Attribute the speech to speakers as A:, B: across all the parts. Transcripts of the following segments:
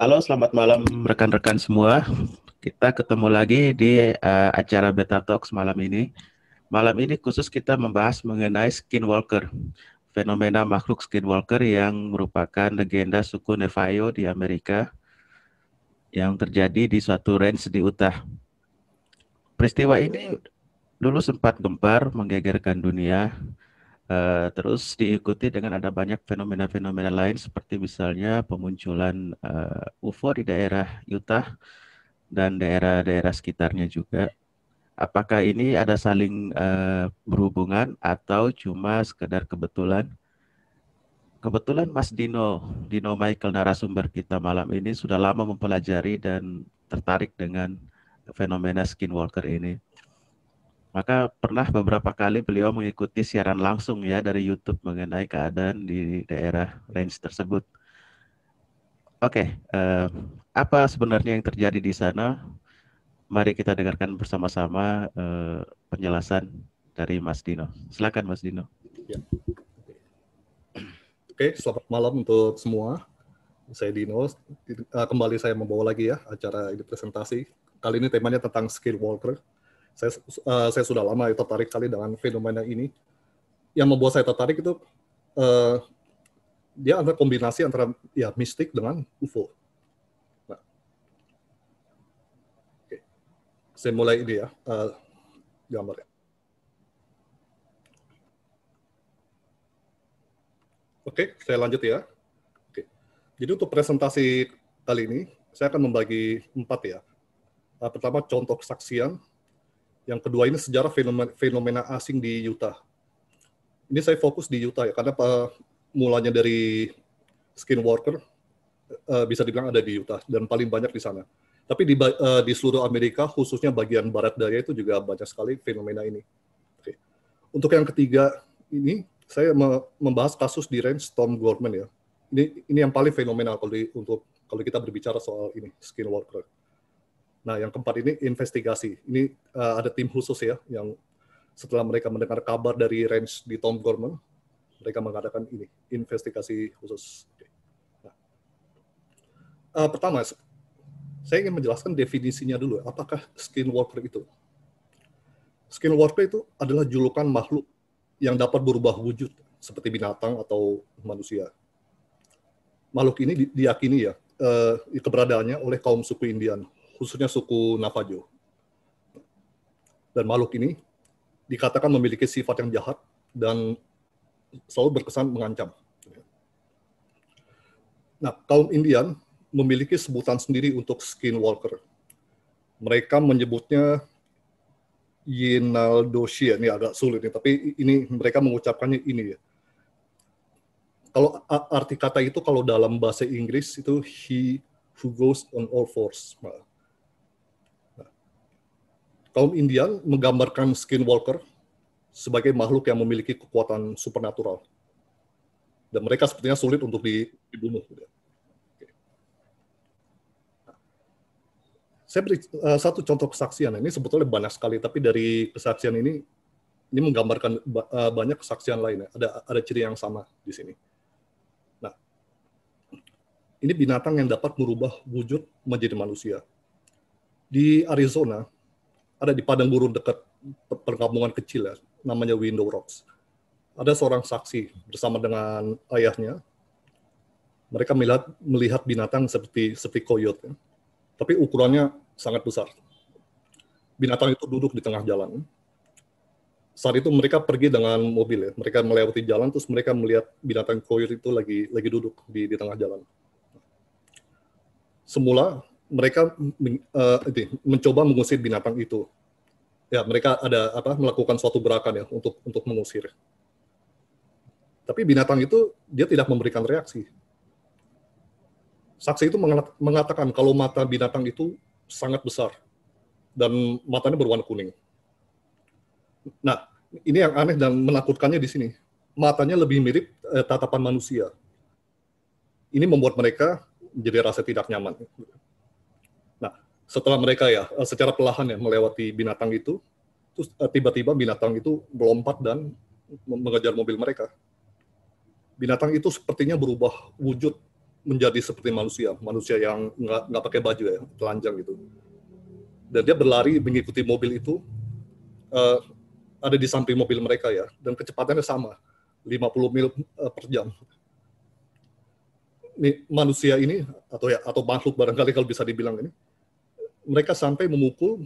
A: Halo, selamat malam rekan-rekan semua. Kita ketemu lagi di acara Beta Talks malam ini. Malam ini khusus kita membahas mengenai skinwalker, fenomena makhluk skinwalker yang merupakan legenda suku Navajo di Amerika yang terjadi di suatu range di Utah. Peristiwa ini dulu sempat gempar menggegerkan dunia, terus diikuti dengan ada banyak fenomena-fenomena lain seperti misalnya pemunculan UFO di daerah Utah dan daerah-daerah sekitarnya juga. Apakah ini ada saling berhubungan atau cuma sekedar kebetulan? Kebetulan Mas Dino Michael narasumber kita malam ini sudah lama mempelajari dan tertarik dengan fenomena skinwalker ini. Maka pernah beberapa kali beliau mengikuti siaran langsung ya dari YouTube mengenai keadaan di daerah range tersebut. Oke, apa sebenarnya yang terjadi di sana? Mari kita dengarkan bersama-sama penjelasan dari Mas Dino. Silakan Mas Dino.
B: Ya. Oke, selamat malam untuk semua. Saya Dino. Kembali saya membawa lagi ya acara ini presentasi. Kali ini temanya tentang skinwalker. Saya sudah lama tertarik kali dengan fenomena ini. Yang membuat saya tertarik itu dia antara kombinasi antara ya mistik dengan UFO. Nah, oke. Saya mulai ini ya gambarnya. Oke, saya lanjut ya. Oke. Jadi untuk presentasi kali ini saya akan membagi 4 ya. Pertama contoh kesaksian, yang kedua ini sejarah fenomena asing di Utah. Ini saya fokus di Utah ya, karena mulanya dari skinwalker bisa dibilang ada di Utah dan paling banyak di sana. Tapi di seluruh Amerika, khususnya bagian barat daya itu juga banyak sekali fenomena ini. Oke. Untuk yang ketiga ini, saya membahas kasus di range Tom Gorman ya. Ini yang paling fenomenal kalau kita berbicara soal ini skinwalker. Nah, yang keempat ini investigasi. Ini ada tim khusus ya, yang setelah mereka mendengar kabar dari range di Tom Gorman, mereka mengadakan ini investigasi khusus. Nah, pertama, saya ingin menjelaskan definisinya dulu. Apakah skinwalker itu? Skinwalker itu adalah julukan makhluk yang dapat berubah wujud seperti binatang atau manusia. Makhluk ini diyakini ya keberadaannya oleh kaum suku Indian, khususnya suku Navajo. Dan makhluk ini dikatakan memiliki sifat yang jahat dan selalu berkesan mengancam. Nah, kaum Indian memiliki sebutan sendiri untuk skinwalker. Mereka menyebutnya Yinaldoshi, ini agak sulit nih, tapi ini mereka mengucapkannya ini ya. Kalau arti kata itu kalau dalam bahasa Inggris itu he who goes on all fours. Nah, kaum Indian menggambarkan skinwalker sebagai makhluk yang memiliki kekuatan supernatural. Dan mereka sepertinya sulit untuk dibunuh. Saya beri satu contoh kesaksian. Ini sebetulnya banyak sekali, tapi dari kesaksian ini menggambarkan banyak kesaksian lain. Ada ciri yang sama di sini. Nah, ini binatang yang dapat merubah wujud menjadi manusia. Di Arizona, ada di padang gurun dekat perkampungan kecil ya, namanya Window Rocks. Ada seorang saksi bersama dengan ayahnya. Mereka melihat binatang seperti coyote, tapi ukurannya sangat besar. Binatang itu duduk di tengah jalan. Saat itu mereka pergi dengan mobil ya. Mereka melewati jalan, terus mereka melihat binatang coyote itu lagi duduk di tengah jalan. Semula mereka mencoba mengusir binatang itu. Ya, mereka melakukan suatu gerakan ya untuk mengusir. Tapi binatang itu dia tidak memberikan reaksi. Saksi itu mengatakan kalau mata binatang itu sangat besar dan matanya berwarna kuning. Nah, ini yang aneh dan menakutkannya di sini. Matanya lebih mirip tatapan manusia. Ini membuat mereka menjadi rasa tidak nyaman. Nah, setelah mereka ya secara perlahan ya melewati binatang itu, terus tiba-tiba binatang itu melompat dan mengejar mobil mereka. Binatang itu sepertinya berubah wujud menjadi seperti manusia yang nggak pakai baju ya, telanjang gitu. Dan dia berlari mengikuti mobil itu, ada di samping mobil mereka ya, dan kecepatannya sama, 50 mil per jam. Ini manusia ini atau makhluk barangkali kalau bisa dibilang ini, mereka sampai memukul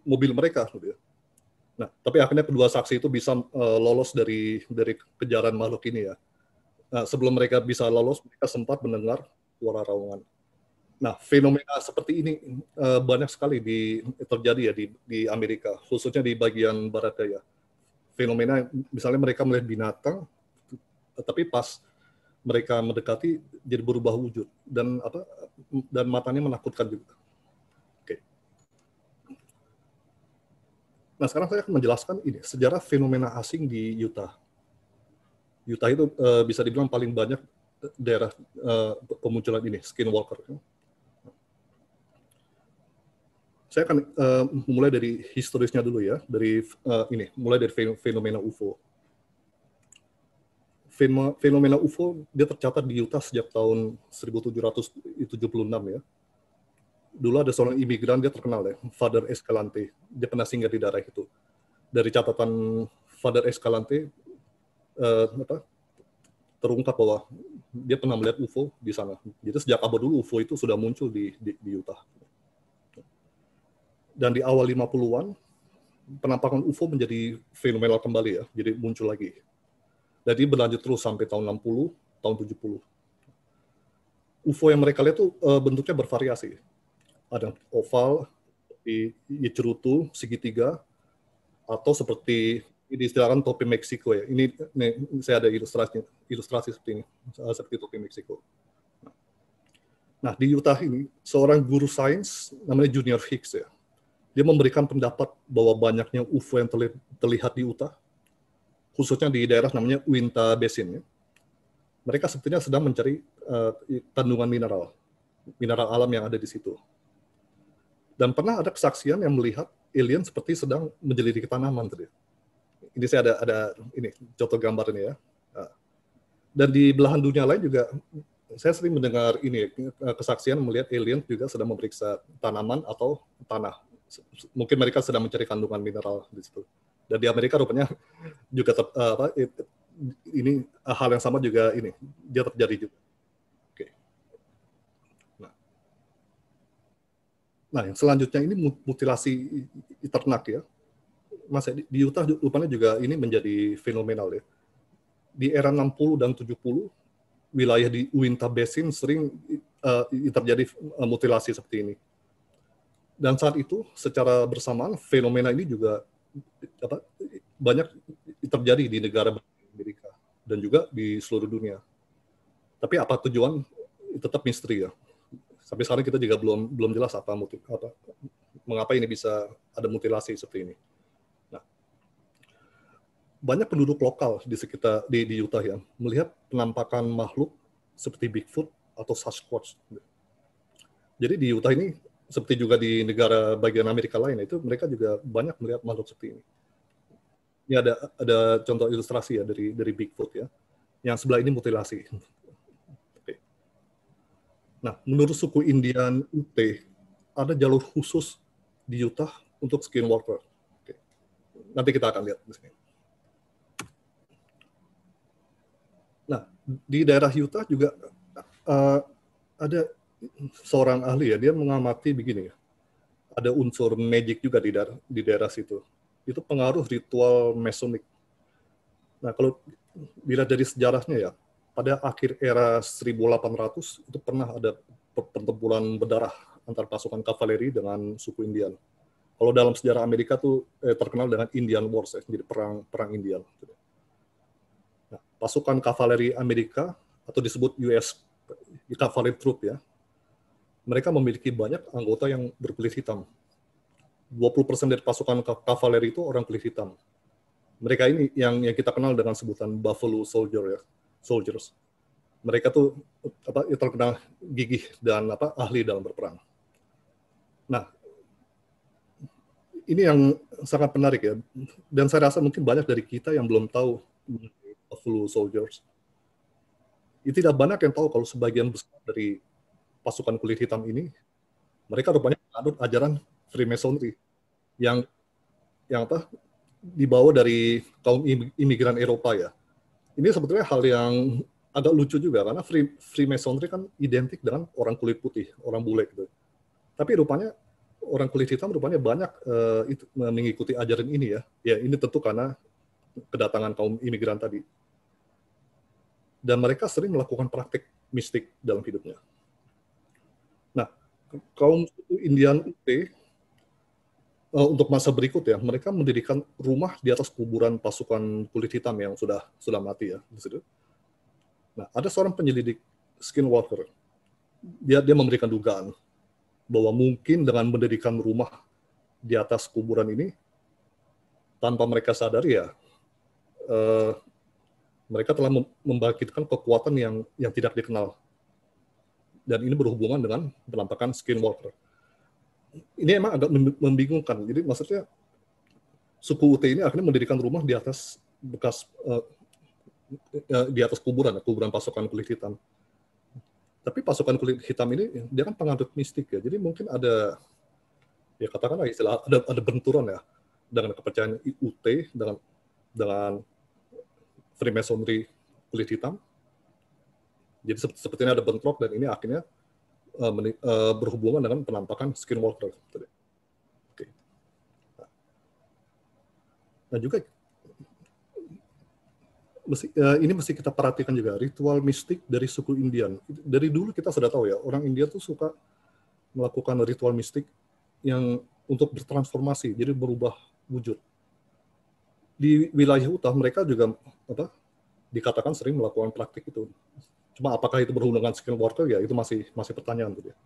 B: mobil mereka gitu ya. Nah, tapi akhirnya kedua saksi itu bisa lolos dari kejaran makhluk ini ya. Nah, sebelum mereka bisa lolos, mereka sempat mendengar suara raungan. Nah, fenomena seperti ini banyak sekali terjadi ya di Amerika, khususnya di bagian barat daya. Fenomena misalnya mereka melihat binatang, tapi pas mereka mendekati jadi berubah wujud dan matanya menakutkan juga. Oke. Nah, sekarang saya akan menjelaskan ini sejarah fenomena asing di Utah. Utah itu bisa dibilang paling banyak daerah pemunculan ini, skinwalker. Saya akan mulai dari historisnya dulu ya, mulai dari fenomena UFO. Fenomena UFO dia tercatat di Utah sejak tahun 1776 ya. Dulu ada seorang imigran, dia terkenal ya, Father Escalante. Dia pernah singgah di daerah itu. Dari catatan Father Escalante terungkap bahwa dia pernah melihat UFO di sana. Jadi sejak abad dulu UFO itu sudah muncul di Utah. Dan di awal 50-an, penampakan UFO menjadi fenomenal kembali ya, jadi muncul lagi. Jadi berlanjut terus sampai tahun 60, tahun 70. UFO yang mereka lihat tuh bentuknya bervariasi. Ada oval, seperti cerutu, segitiga, atau seperti diistilahkan topi Meksiko ya. Ini saya ada ilustrasi seperti ini, seperti topi Meksiko. Nah, di Utah ini, seorang guru sains namanya Junior Hicks ya. Dia memberikan pendapat bahwa banyaknya UFO yang terlihat di Utah, khususnya di daerah namanya Uinta Basin. Ya. Mereka sebetulnya sedang mencari kandungan mineral alam yang ada di situ. Dan pernah ada kesaksian yang melihat alien seperti sedang menjelidiki tanaman. Ini saya ada ini contoh gambarnya ya. Dan di belahan dunia lain juga, saya sering mendengar ini kesaksian melihat alien juga sedang memeriksa tanaman atau tanah. Mungkin mereka sedang mencari kandungan mineral di situ. Dan di Amerika rupanya juga ini hal yang sama juga ini dia terjadi juga. Oke. Nah, yang selanjutnya ini mutilasi ternak ya. Mas di Utah rupanya juga ini menjadi fenomenal ya. Di era 60 dan 70 wilayah di Uinta Basin sering terjadi mutilasi seperti ini. Dan saat itu secara bersamaan fenomena ini juga banyak terjadi di negara Amerika dan juga di seluruh dunia. Tapi apa tujuan tetap misteri ya. Sampai sekarang kita juga belum jelas mengapa ini bisa ada mutilasi seperti ini. Nah, banyak penduduk lokal di sekitar di Utah ya melihat penampakan makhluk seperti Bigfoot atau Sasquatch. Jadi di Utah ini seperti juga di negara bagian Amerika lain itu mereka juga banyak melihat makhluk seperti ini. Ini ada contoh ilustrasi ya dari Bigfoot ya. Yang sebelah ini mutilasi. Oke. Nah, menurut suku Indian Ute ada jalur khusus di Utah untuk skinwalker. Oke. Nanti kita akan lihat di sini. Nah, di daerah Utah juga ada seorang ahli ya, dia mengamati begini ya, ada unsur magic juga di daerah situ. Itu pengaruh ritual Masonik. Nah, kalau dilihat dari sejarahnya ya, pada akhir era 1800 itu pernah ada pertempuran berdarah antar pasukan kavaleri dengan suku Indian. Kalau dalam sejarah Amerika tuh terkenal dengan Indian Wars ya, jadi perang Indian. Nah, pasukan kavaleri Amerika atau disebut US Cavalry Troop ya, mereka memiliki banyak anggota yang berkulit hitam. 20% dari pasukan kavaleri itu orang kulit hitam. Mereka ini yang kita kenal dengan sebutan Buffalo Soldiers. Mereka tuh terkenal gigih dan ahli dalam berperang. Nah, ini yang sangat menarik ya. Dan saya rasa mungkin banyak dari kita yang belum tahu Buffalo Soldiers. tidak banyak yang tahu kalau sebagian besar dari pasukan kulit hitam ini mereka rupanya menganut ajaran Freemasonry yang apa dibawa dari kaum imigran Eropa ya. Ini sebetulnya hal yang agak lucu juga karena Freemasonry kan identik dengan orang kulit putih, orang bule gitu. Tapi rupanya orang kulit hitam rupanya banyak itu mengikuti ajaran ini ya. Ya ini tentu karena kedatangan kaum imigran tadi. Dan mereka sering melakukan praktik mistik dalam hidupnya. Nah, kaum Indian UT untuk masa berikut ya, mereka mendirikan rumah di atas kuburan pasukan kulit hitam yang sudah mati ya di situ. Nah, ada seorang penyelidik skinwalker. Dia memberikan dugaan bahwa mungkin dengan mendirikan rumah di atas kuburan ini tanpa mereka sadari ya, mereka telah membangkitkan kekuatan yang tidak dikenal. Dan ini berhubungan dengan penampakan skinwalker. Ini emang agak membingungkan. Jadi maksudnya suku UT ini akhirnya mendirikan rumah di atas bekas di atas kuburan pasukan kulit hitam. Tapi pasukan kulit hitam ini dia kan penganut mistik ya. Jadi mungkin ada ya katakanlah istilah ada benturan ya dengan kepercayaan UT dengan Freemasonry kulit hitam. Jadi sepertinya ada bentrok dan ini akhirnya berhubungan dengan penampakan skinwalker. Oke. Nah juga ini mesti kita perhatikan juga ritual mistik dari suku Indian. Dari dulu kita sudah tahu ya orang India tuh suka melakukan ritual mistik yang untuk bertransformasi, jadi berubah wujud. Di wilayah utara mereka juga dikatakan sering melakukan praktik itu. Cuma apakah itu berhubungan dengan skinwalker ya itu masih pertanyaan gitu ya.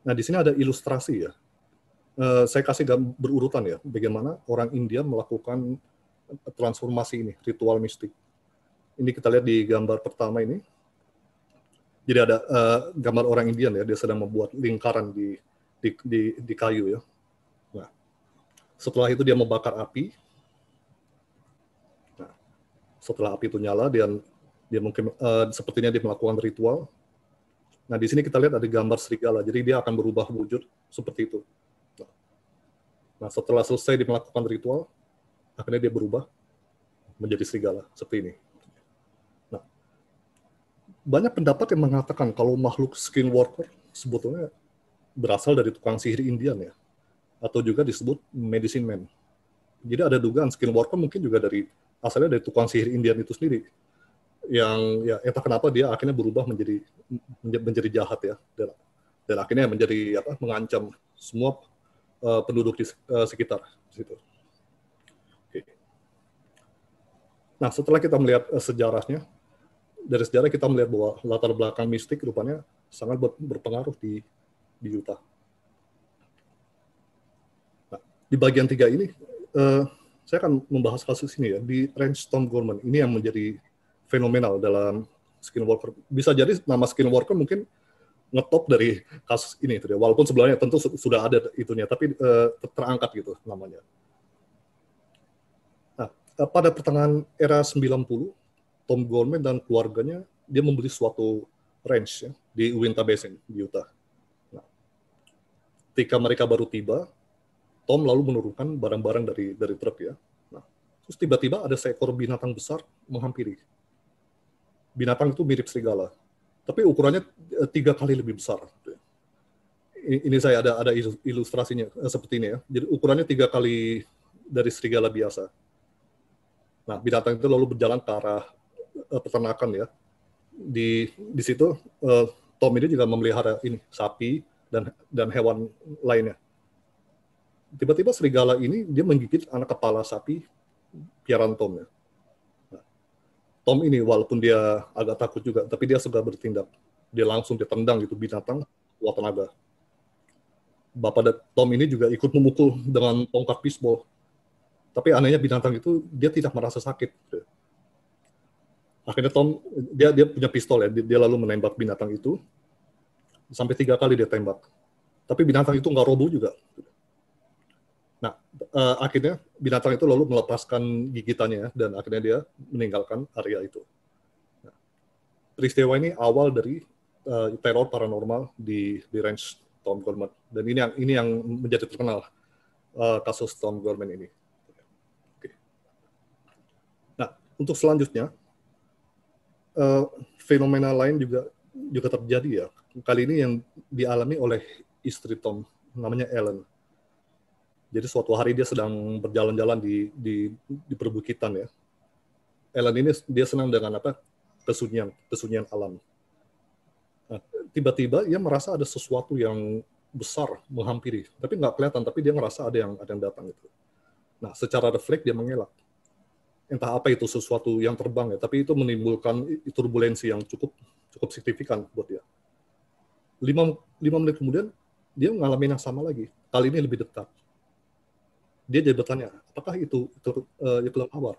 B: Nah di sini ada ilustrasi ya. Saya kasih berurutan ya bagaimana orang India melakukan transformasi ini, ritual mistik. Ini kita lihat di gambar pertama ini. Jadi ada gambar orang Indian ya, dia sedang membuat lingkaran di kayu ya. Nah, setelah itu dia membakar api. Nah, setelah api itu nyala, dia mungkin sepertinya dia melakukan ritual. Nah, di sini kita lihat ada gambar serigala, jadi dia akan berubah wujud seperti itu. Nah, setelah selesai dia melakukan ritual, akhirnya dia berubah menjadi serigala seperti ini. Nah, banyak pendapat yang mengatakan kalau makhluk skinwalker sebetulnya berasal dari tukang sihir Indian ya, atau juga disebut medicine man. Jadi ada dugaan skinwalker mungkin juga asalnya dari tukang sihir Indian itu sendiri, yang ya entah kenapa dia akhirnya berubah menjadi jahat ya, dan akhirnya mengancam semua penduduk di sekitar situ. Nah, setelah kita melihat sejarahnya, dari sejarah kita melihat bahwa latar belakang mistik rupanya sangat berpengaruh di Utah. Nah, di bagian 3 ini, saya akan membahas kasus ini ya, di ranch Tom Gorman. Ini yang menjadi fenomenal dalam skinwalker. Bisa jadi nama skinwalker mungkin ngetop dari kasus ini, walaupun sebenarnya tentu sudah ada itunya, tapi terangkat gitu namanya. Pada pertengahan era 90, Tom Gorman dan keluarganya dia membeli suatu ranch ya, di Uinta Basin di Utah. Nah, ketika mereka baru tiba, Tom lalu menurunkan barang-barang dari truk ya. Nah, terus tiba-tiba ada seekor binatang besar menghampiri. Binatang itu mirip serigala, tapi ukurannya 3 kali lebih besar. Ini saya ada ilustrasinya seperti ini ya. Jadi ukurannya 3 kali dari serigala biasa. Nah, binatang itu lalu berjalan ke arah peternakan ya. Di situ Tom ini juga memelihara sapi dan hewan lainnya. Tiba-tiba serigala ini dia menggigit anak kepala sapi piaraan Tom ya. Nah, Tom ini walaupun dia agak takut juga, tapi dia sudah bertindak. Dia langsung ditendang itu binatang kuat tenaga. Bapak Tom ini juga ikut memukul dengan tongkat bisbol. Tapi anehnya binatang itu dia tidak merasa sakit. Akhirnya Tom dia punya pistol ya, dia lalu menembak binatang itu sampai 3 kali dia tembak. Tapi binatang itu nggak roboh juga. Nah, akhirnya binatang itu lalu melepaskan gigitannya dan akhirnya dia meninggalkan area itu. Nah, peristiwa ini awal dari teror paranormal di range Tom Gorman, dan ini yang menjadi terkenal kasus Tom Gorman ini. Oke. Nah, untuk selanjutnya fenomena lain juga terjadi ya. Kali ini yang dialami oleh istri Tom, namanya Ellen. Jadi suatu hari dia sedang berjalan-jalan di perbukitan ya. Ellen ini dia senang dengan kesunyian alam. Nah, tiba-tiba ia merasa ada sesuatu yang besar menghampiri, tapi nggak kelihatan, tapi dia ngerasa ada yang datang gitu. Nah, secara refleks dia mengelak. Entah apa itu sesuatu yang terbang ya, tapi itu menimbulkan turbulensi yang cukup signifikan buat dia. 5 menit kemudian dia mengalami yang sama lagi, kali ini lebih dekat. Dia jadi bertanya, apakah itu kelelawar?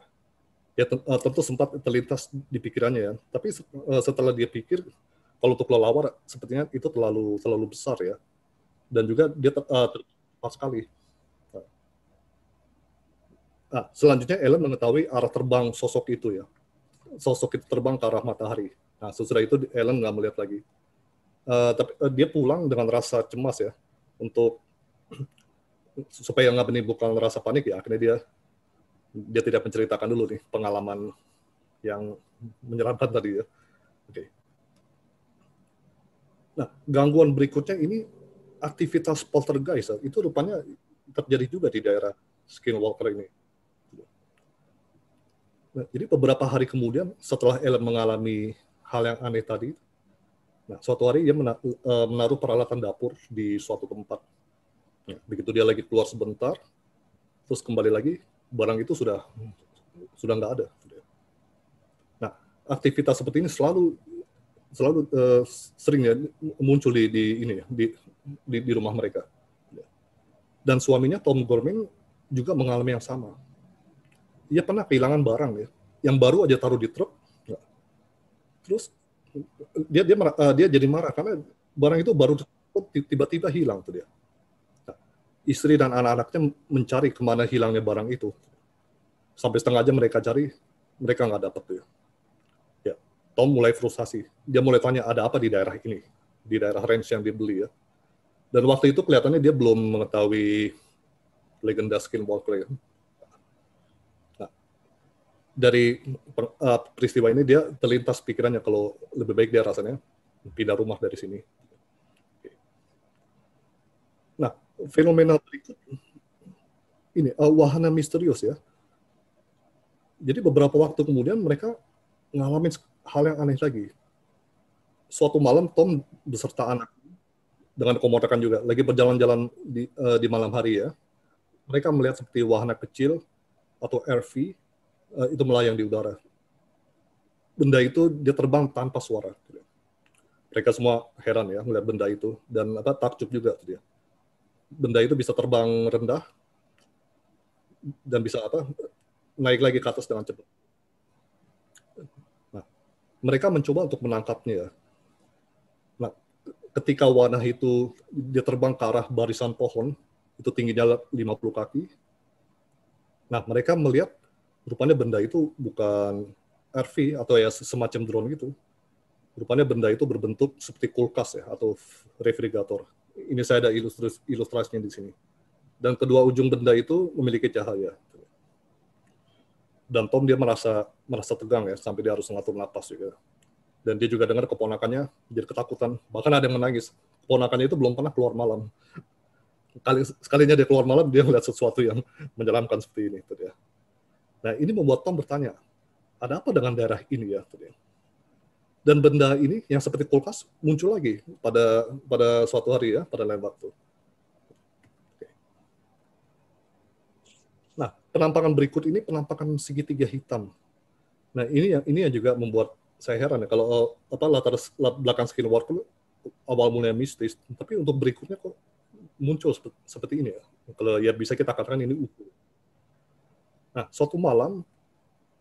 B: Ya tentu sempat terlintas di pikirannya ya, tapi setelah dia pikir, kalau untuk kelelawar sepertinya itu terlalu besar ya, dan juga dia tepat sekali. Nah, selanjutnya Ellen mengetahui arah terbang sosok itu ya. Sosok itu terbang ke arah matahari. Nah, sesudah itu Ellen nggak melihat lagi. Tapi dia pulang dengan rasa cemas ya, untuk supaya nggak menimbulkan rasa panik ya. Akhirnya dia tidak menceritakan dulu nih pengalaman yang menyeramkan tadi ya. Oke. Nah, gangguan berikutnya ini aktivitas poltergeist ya. Itu rupanya terjadi juga di daerah Skinwalker ini. Nah, jadi beberapa hari kemudian setelah Ellen mengalami hal yang aneh tadi, nah suatu hari dia menaruh peralatan dapur di suatu tempat. Nah, begitu dia lagi keluar sebentar, terus kembali lagi, barang itu sudah nggak ada. Nah, aktivitas seperti ini selalu sering ya muncul di rumah mereka. Dan suaminya Tom Gorman juga mengalami yang sama. Dia pernah kehilangan barang ya, yang baru aja taruh di truk, terus dia jadi marah karena barang itu baru tiba-tiba hilang tuh dia. Nah, istri dan anak-anaknya mencari kemana hilangnya barang itu, sampai setengah jam mereka cari, mereka nggak dapat tuh ya. Ya, Tom mulai frustasi, dia mulai tanya ada apa di daerah ini, di daerah range yang dibeli ya. Dan waktu itu kelihatannya dia belum mengetahui legenda Skinwalker ya. Dari peristiwa ini dia terlintas pikirannya kalau lebih baik dia rasanya pindah rumah dari sini. Nah, fenomena berikut ini wahana misterius ya. Jadi beberapa waktu kemudian mereka ngalamin hal yang aneh lagi. Suatu malam Tom beserta anak dengan keponakan juga lagi berjalan-jalan di malam hari ya. Mereka melihat seperti wahana kecil atau RV itu melayang di udara. Benda itu dia terbang tanpa suara. Mereka semua heran ya melihat benda itu, dan takjub juga dia. Benda itu bisa terbang rendah dan bisa naik lagi ke atas dengan cepat. Nah, mereka mencoba untuk menangkapnya. Nah, ketika wahana itu dia terbang ke arah barisan pohon, itu tingginya 50 kaki. Nah, mereka melihat rupanya benda itu bukan RV atau ya semacam drone gitu. Rupanya benda itu berbentuk seperti kulkas ya atau refrigerator. Ini saya ada ilustrasinya di sini. Dan kedua ujung benda itu memiliki cahaya. Dan Tom dia merasa tegang ya sampai dia harus mengatur napas juga. Dan dia juga dengar keponakannya jadi ketakutan. Bahkan ada yang menangis. Keponakannya itu belum pernah keluar malam. Sekalinya dia keluar malam dia melihat sesuatu yang menyeramkan seperti ini. Gitu ya. Nah, ini membuat Tom bertanya, ada apa dengan daerah ini ya? Dan benda ini yang seperti kulkas muncul lagi pada suatu hari ya, pada lain waktu. Nah, penampakan berikut ini penampakan segitiga hitam. Nah, ini yang juga membuat saya heran ya, kalau latar belakang Skinwalker awal mulanya mistis, tapi untuk berikutnya kok muncul seperti ini ya. Kalau ya bisa kita katakan ini UFO. Nah, suatu malam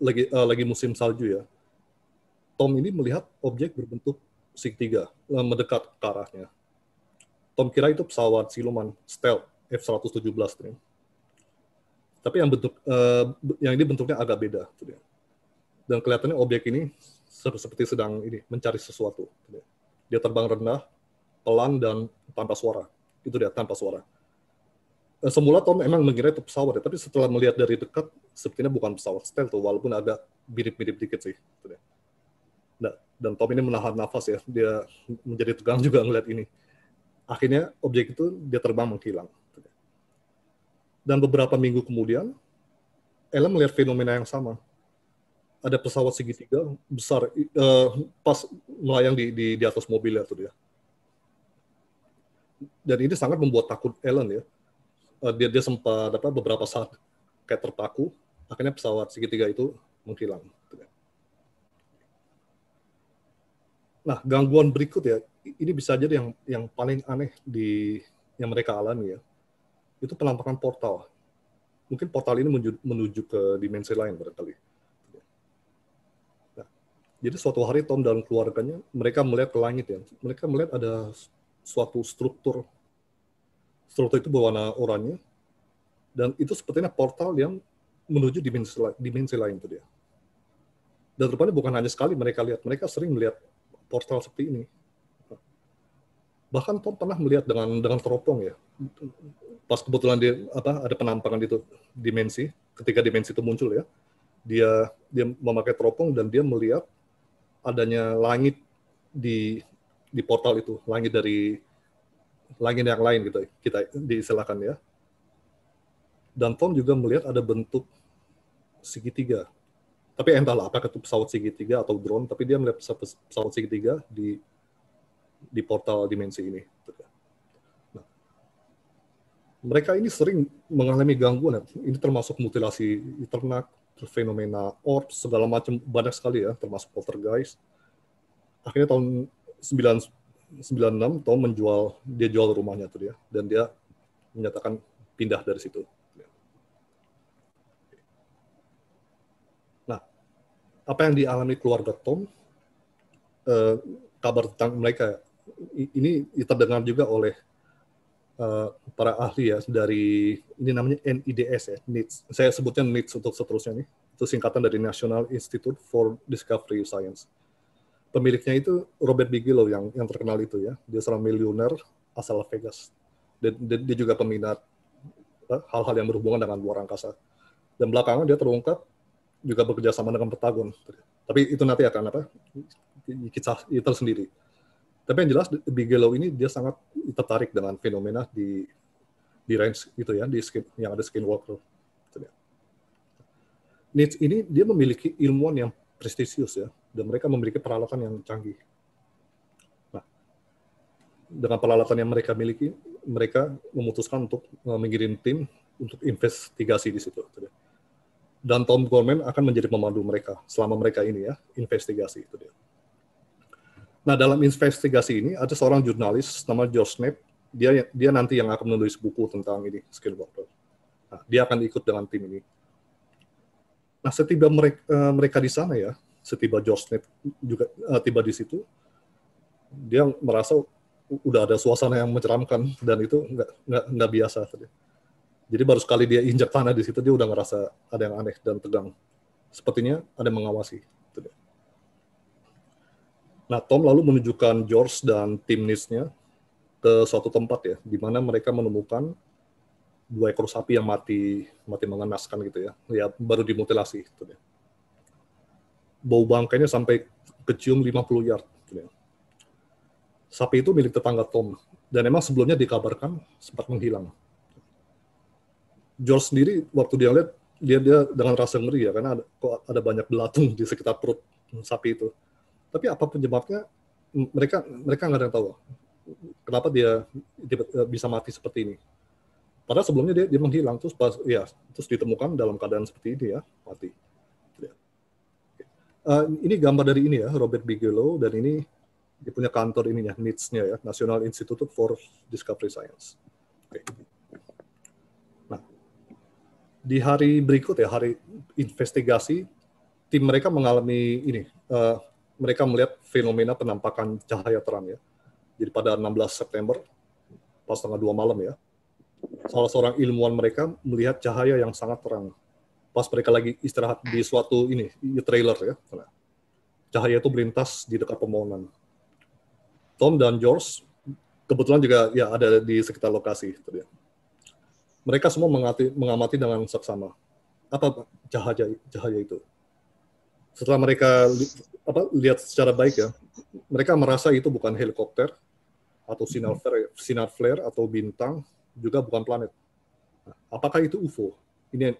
B: lagi musim salju ya, Tom ini melihat objek berbentuk segitiga mendekat ke arahnya. Tom kira itu pesawat siluman stealth F-117. Tapi yang ini bentuknya agak beda. Dan kelihatannya objek ini seperti sedang mencari sesuatu. Dia terbang rendah, pelan dan tanpa suara. Itu dia, tanpa suara. Semula Tom emang mengira itu pesawat ya, tapi setelah melihat dari dekat, sepertinya bukan pesawat stealth tuh, walaupun agak mirip-mirip dikit sih. Nah, dan Tom ini menahan nafas ya, dia menjadi tegang juga ngeliat ini. Akhirnya objek itu dia terbang menghilang. Dan beberapa minggu kemudian, Ellen melihat fenomena yang sama. Ada pesawat segitiga besar pas melayang di atas mobilnya tuh dia. Dan ini sangat membuat takut Ellen ya. Dia sempat beberapa saat kayak terpaku. Akhirnya pesawat segitiga itu menghilang. Nah, gangguan berikut ya, ini bisa jadi yang paling aneh yang mereka alami ya. Itu penampakan portal. Mungkin portal ini menuju ke dimensi lain barangkali. Jadi suatu hari Tom dan keluarganya, mereka melihat ke langit ya. Mereka melihat ada suatu struktur. Struktur itu berwarna oranye. Dan itu sepertinya portal yang menuju dimensi lain itu dia. Dan rupanya bukan hanya sekali mereka lihat. Mereka sering melihat portal seperti ini. Bahkan Tom pernah melihat dengan teropong ya. Pas kebetulan dia ada penampakan itu dimensi. Ketika dimensi itu muncul ya. Dia memakai teropong dan dia melihat adanya langit di portal itu, langit dari langit yang lain gitu, kita diistilahkan ya. Dan Tom juga melihat ada bentuk segitiga. Tapi entahlah apakah itu pesawat segitiga atau drone, tapi dia melihat pesawat segitiga di portal dimensi ini. Nah, mereka ini sering mengalami gangguan. Ini termasuk mutilasi ternak, fenomena orb, segala macam, banyak sekali ya, termasuk poltergeist. Akhirnya tahun 1996 Tom dia jual rumahnya tuh dia, dan dia menyatakan pindah dari situ. Nah, apa yang dialami keluarga Tom, kabar tentang mereka ini terdengar juga oleh para ahli ya dari ini namanya NIDS ya, NIDS. Saya sebutnya NIDS untuk seterusnya nih. Itu singkatan dari National Institute for Discovery Science. Pemiliknya itu Robert Bigelow yang terkenal itu ya. Dia seorang miliuner asal Vegas. Dia juga peminat hal-hal yang berhubungan dengan luar angkasa. Dan belakangan dia terungkap juga bekerja sama dengan Pentagon. Tapi itu nanti akan kisah itu sendiri. Tapi yang jelas Bigelow ini dia sangat tertarik dengan fenomena di range itu ya, yang ada skinwalker. NIDS ini dia memiliki ilmuwan yang prestisius ya, dan mereka memiliki peralatan yang canggih. Nah, dengan peralatan yang mereka miliki, mereka memutuskan untuk mengirim tim untuk investigasi di situ. Dan Tom Gorman akan menjadi pemandu mereka selama mereka ini ya, investigasi itu dia. Nah, dalam investigasi ini ada seorang jurnalis nama George Knapp. Dia nanti yang akan menulis buku tentang ini, skinwalker. Nah, dia akan ikut dengan tim ini. Nah, setiba mereka di sana ya, setiba George Knapp juga tiba di situ, dia merasa udah ada suasana yang menyeramkan dan itu nggak biasa. Jadi baru sekali dia injak tanah di situ, dia udah ngerasa ada yang aneh dan tegang. Sepertinya ada yang mengawasi. Nah, Tom lalu menunjukkan George dan tim NIDS-nya ke suatu tempat ya, di mana mereka menemukan 2 ekor sapi yang mati mengenaskan gitu ya, baru dimutilasi. Gitu ya. Bau bangkainya sampai kecium 50 yard. Gitu ya. Sapi itu milik tetangga Tom, dan emang sebelumnya dikabarkan sempat menghilang. George sendiri waktu dia lihat, dia dengan rasa ngeri ya, karena kok ada banyak belatung di sekitar perut sapi itu. Tapi apa penyebabnya, mereka nggak ada yang tahu kenapa dia bisa mati seperti ini. Padahal sebelumnya dia menghilang, terus ditemukan dalam keadaan seperti ini ya, mati. Ini gambar dari ini ya, Robert Bigelow, dan ini dia punya kantor ininya, NIDS-nya ya, National Institute for Discovery Science. Okay. Nah, di hari berikut ya, hari investigasi, tim mereka mengalami ini. Mereka melihat fenomena penampakan cahaya terang ya. Jadi pada 16 September, pas tengah 2 malam ya, salah seorang ilmuwan mereka melihat cahaya yang sangat terang. Pas mereka lagi istirahat di suatu trailer ya. cahaya itu melintas di dekat pepohonan. Tom dan George kebetulan juga ya ada di sekitar lokasi. Mereka semua mengamati dengan seksama. Apa cahaya itu? Setelah mereka lihat secara baik ya, mereka merasa itu bukan helikopter atau sinar flare atau bintang, juga bukan planet. Nah, apakah itu UFO? Ini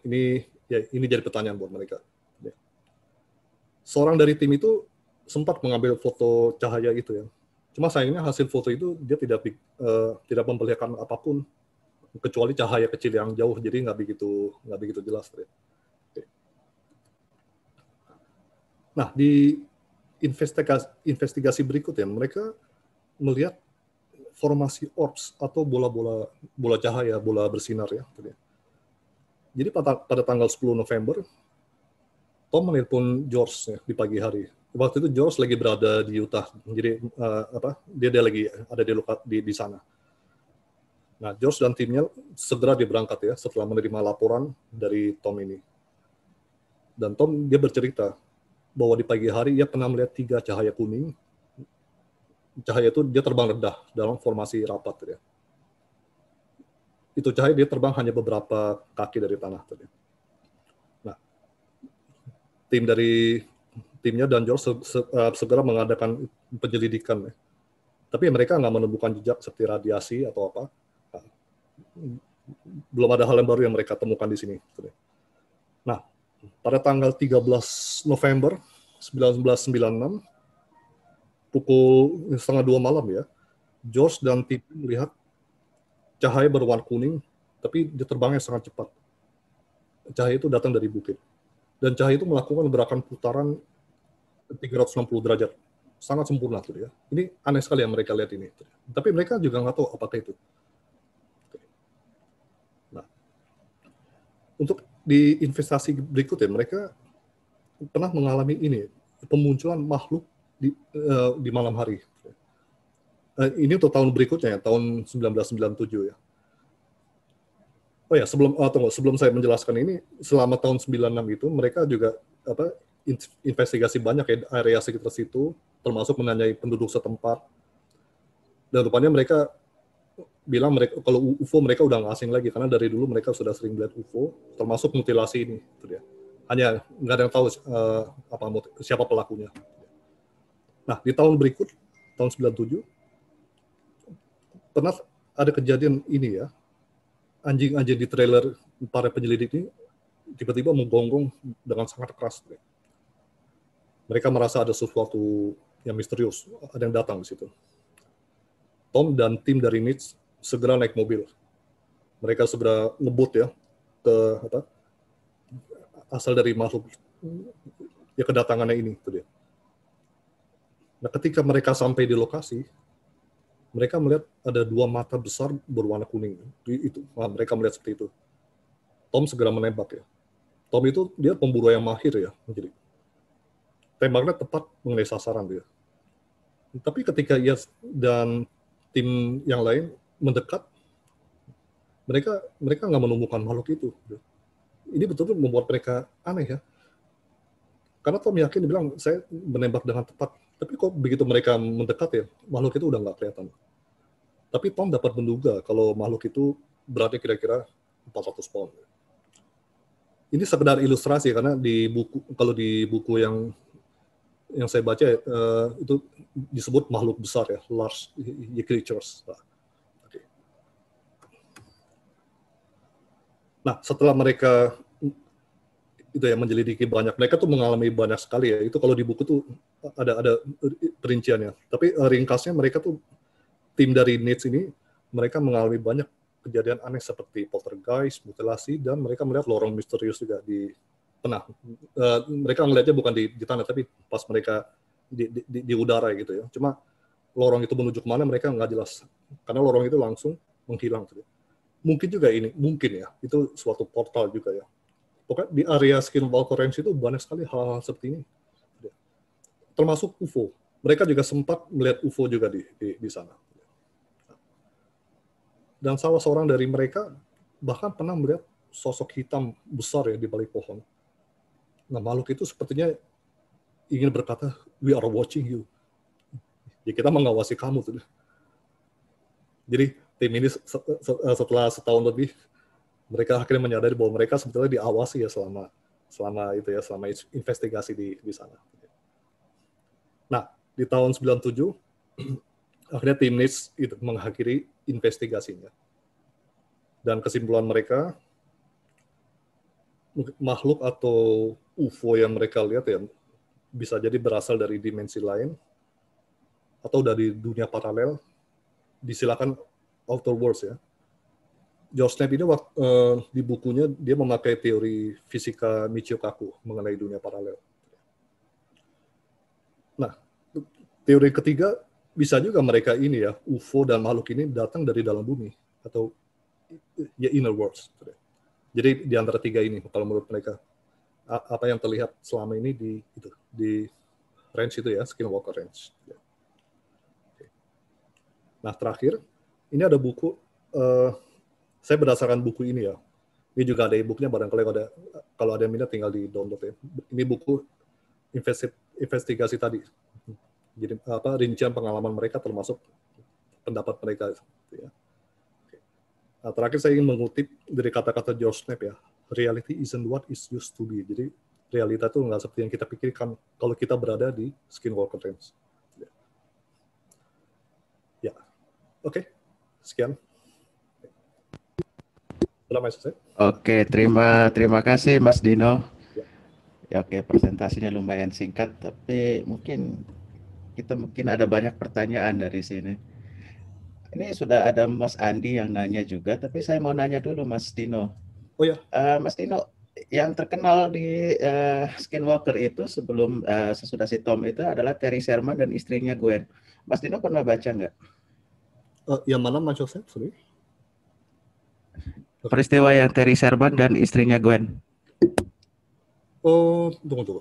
B: jadi pertanyaan buat mereka. Seorang dari tim itu sempat mengambil foto cahaya itu ya. Cuma sayangnya hasil foto itu dia tidak memperlihatkan apapun kecuali cahaya kecil yang jauh, jadi nggak begitu jelas. Nah, di investigasi berikutnya mereka melihat formasi orbs atau bola cahaya, bola bersinar ya. Jadi pada tanggal 10 November, Tom menelpon George ya, di pagi hari. Waktu itu George lagi berada di Utah, jadi dia lagi ada di sana. Nah, George dan timnya segera berangkat ya setelah menerima laporan dari Tom ini. Dan Tom dia bercerita bahwa di pagi hari ia pernah melihat 3 cahaya kuning. Cahaya itu dia terbang rendah dalam formasi rapat. Ya. Itu cahaya dia terbang hanya beberapa kaki dari tanah. Nah, timnya dan George segera mengadakan penyelidikan. Ya. Tapi mereka nggak menemukan jejak seperti radiasi atau apa. Belum ada hal yang baru yang mereka temukan di sini. Nah, pada tanggal 13 November 1996, pukul 1:30 malam ya, George dan tim melihat cahaya berwarna kuning, tapi dia terbangnya sangat cepat. Cahaya itu datang dari bukit. Dan cahaya itu melakukan gerakan putaran 360 derajat. Sangat sempurna tuh ya. Ini aneh sekali yang mereka lihat ini. Tapi mereka juga nggak tahu apakah itu. Untuk di investasi berikutnya, mereka pernah mengalami ini, pemunculan makhluk di malam hari. Ini untuk tahun berikutnya, tahun 1997 ya. Oh ya, sebelum saya menjelaskan ini, selama tahun 96 itu, mereka juga investigasi banyak ya, area sekitar situ, termasuk menanyai penduduk setempat. Dan rupanya mereka bilang kalau UFO mereka udah nggak asing lagi karena dari dulu mereka sudah sering melihat UFO, termasuk mutilasi ini. Hanya nggak ada yang tahu siapa pelakunya. Nah, di tahun berikut, tahun 97, pernah ada kejadian ini ya, anjing-anjing di trailer para penyelidik ini tiba-tiba menggonggong dengan sangat keras. Mereka merasa ada sesuatu yang misterius, ada yang datang di situ. Tom dan tim dari NITS segera naik mobil. Mereka segera ngebut ya ke asal dari makhluk ya kedatangannya ini. Nah, ketika mereka sampai di lokasi, mereka melihat ada 2 mata besar berwarna kuning. Mereka melihat seperti itu. Tom segera menembak ya. Tom itu dia pemburu yang mahir ya. Jadi tembaknya tepat mengenai sasaran dia. Tapi ketika ia dan tim yang lain mendekat, mereka nggak menemukan makhluk itu. Ini betul-betul membuat mereka aneh ya. Karena Tom yakin, dia bilang, saya menembak dengan tepat. Tapi kok begitu mereka mendekat ya, makhluk itu udah nggak kelihatan. Tapi Tom dapat menduga kalau makhluk itu beratnya kira-kira 400 pound. Ini sekedar ilustrasi karena kalau di buku yang saya baca itu disebut makhluk besar ya, large creatures. Nah, setelah mereka itu ya menyelidiki banyak, mereka tuh mengalami banyak sekali ya. Itu kalau di buku tuh ada perinciannya. Tapi ringkasnya mereka tuh tim dari NITS ini mereka mengalami banyak kejadian aneh seperti poltergeist, mutilasi, dan mereka melihat lorong misterius juga mereka melihatnya bukan di tanah tapi pas mereka di udara gitu ya. Cuma lorong itu menuju kemana mereka nggak jelas karena lorong itu langsung menghilang. Mungkin juga mungkin ya itu suatu portal juga ya. Pokoknya di area Skinwalker Range itu banyak sekali hal-hal seperti ini, termasuk UFO. Mereka juga sempat melihat UFO juga di sana. Dan salah seorang dari mereka bahkan pernah melihat sosok hitam besar ya di balik pohon. Nah, makhluk itu sepertinya ingin berkata, we are watching you. Ya kita mengawasi kamu tuh. Jadi tim ini setelah setahun lebih, mereka akhirnya menyadari bahwa mereka sebetulnya diawasi ya selama investigasi di sana. Nah, di tahun 97 akhirnya tim NIST itu mengakhiri investigasinya. Dan kesimpulan mereka, makhluk atau UFO yang mereka lihat ya bisa jadi berasal dari dimensi lain atau dari dunia paralel, disilakan outer worlds ya. George Knapp ini di bukunya dia memakai teori fisika Michio Kaku mengenai dunia paralel. Nah, teori ketiga bisa juga mereka ini ya, UFO dan makhluk ini datang dari dalam bumi atau ya inner worlds. Jadi di antara tiga ini kalau menurut mereka apa yang terlihat selama ini di range itu ya, Skinwalker Range. Nah, terakhir ini ada buku saya berdasarkan buku ini ya. Ini juga ada e-booknya, barangkali kalau ada yang minat tinggal di download ya. Ini buku investigasi tadi. Jadi rincian pengalaman mereka termasuk pendapat mereka. Ya. Nah, terakhir saya ingin mengutip dari kata-kata George Knapp ya. Reality isn't what it used to be. Jadi realita itu nggak seperti yang kita pikirkan kalau kita berada di Skinwalker Range. Ya, oke. Sekian.
A: Oke, terima kasih Mas Dino. Ya, oke, presentasinya lumayan singkat, tapi mungkin ada banyak pertanyaan dari sini. Ini sudah ada Mas Andi yang nanya juga, tapi saya mau nanya dulu Mas Dino.
B: Oh ya,
A: Mas Dino, yang terkenal di Skinwalker itu sesudah si Tom itu adalah Terry Sherman dan istrinya Gwen. Mas Dino pernah baca nggak?
B: Yang mana Mas Joseph? Sorry.
A: Peristiwa yang Terry Sherman dan istrinya Gwen.
B: Oh, tunggu.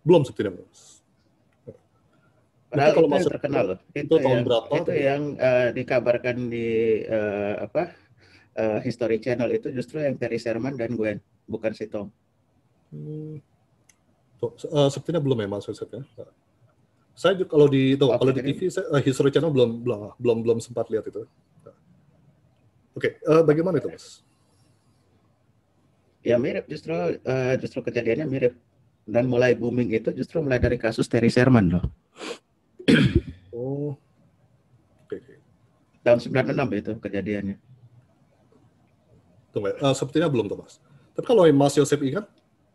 B: Belum sebenarnya.
A: Padahal itu yang terkenal loh.
B: Itu tahun berapa?
A: Itu yang dikabarkan di History Channel itu justru yang Terry Sherman dan Gwen, bukan si Tom.
B: Sepertinya belum ya Mas Joseph ya. Saya kalau di TV History Channel belum sempat lihat itu. Oke, bagaimana itu Mas?
A: Ya mirip, justru kejadiannya mirip, dan mulai booming itu justru mulai dari kasus Terry Sherman loh.
B: Oh, oke.
A: Tahun 96 itu kejadiannya.
B: Tunggu, sepertinya belum tuh Mas. Tapi kalau Mas Joseph ingat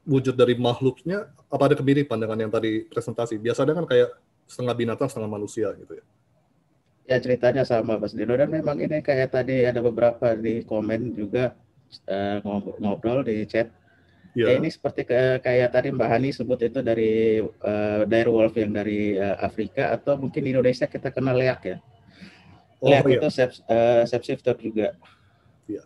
B: wujud dari makhluknya, apa ada kemiripan dengan yang tadi presentasi? Biasanya kan kayak setengah binatang, setengah manusia gitu ya.
A: Ya ceritanya sama Mas Dino, dan memang ini kayak tadi ada beberapa di komen juga ngobrol di chat. Ya ini seperti kayak tadi Mbak Hani sebut itu dari direwolf yang dari Afrika, atau mungkin di Indonesia kita kenal leak ya. Leak itu shapeshifter juga.
B: Iya.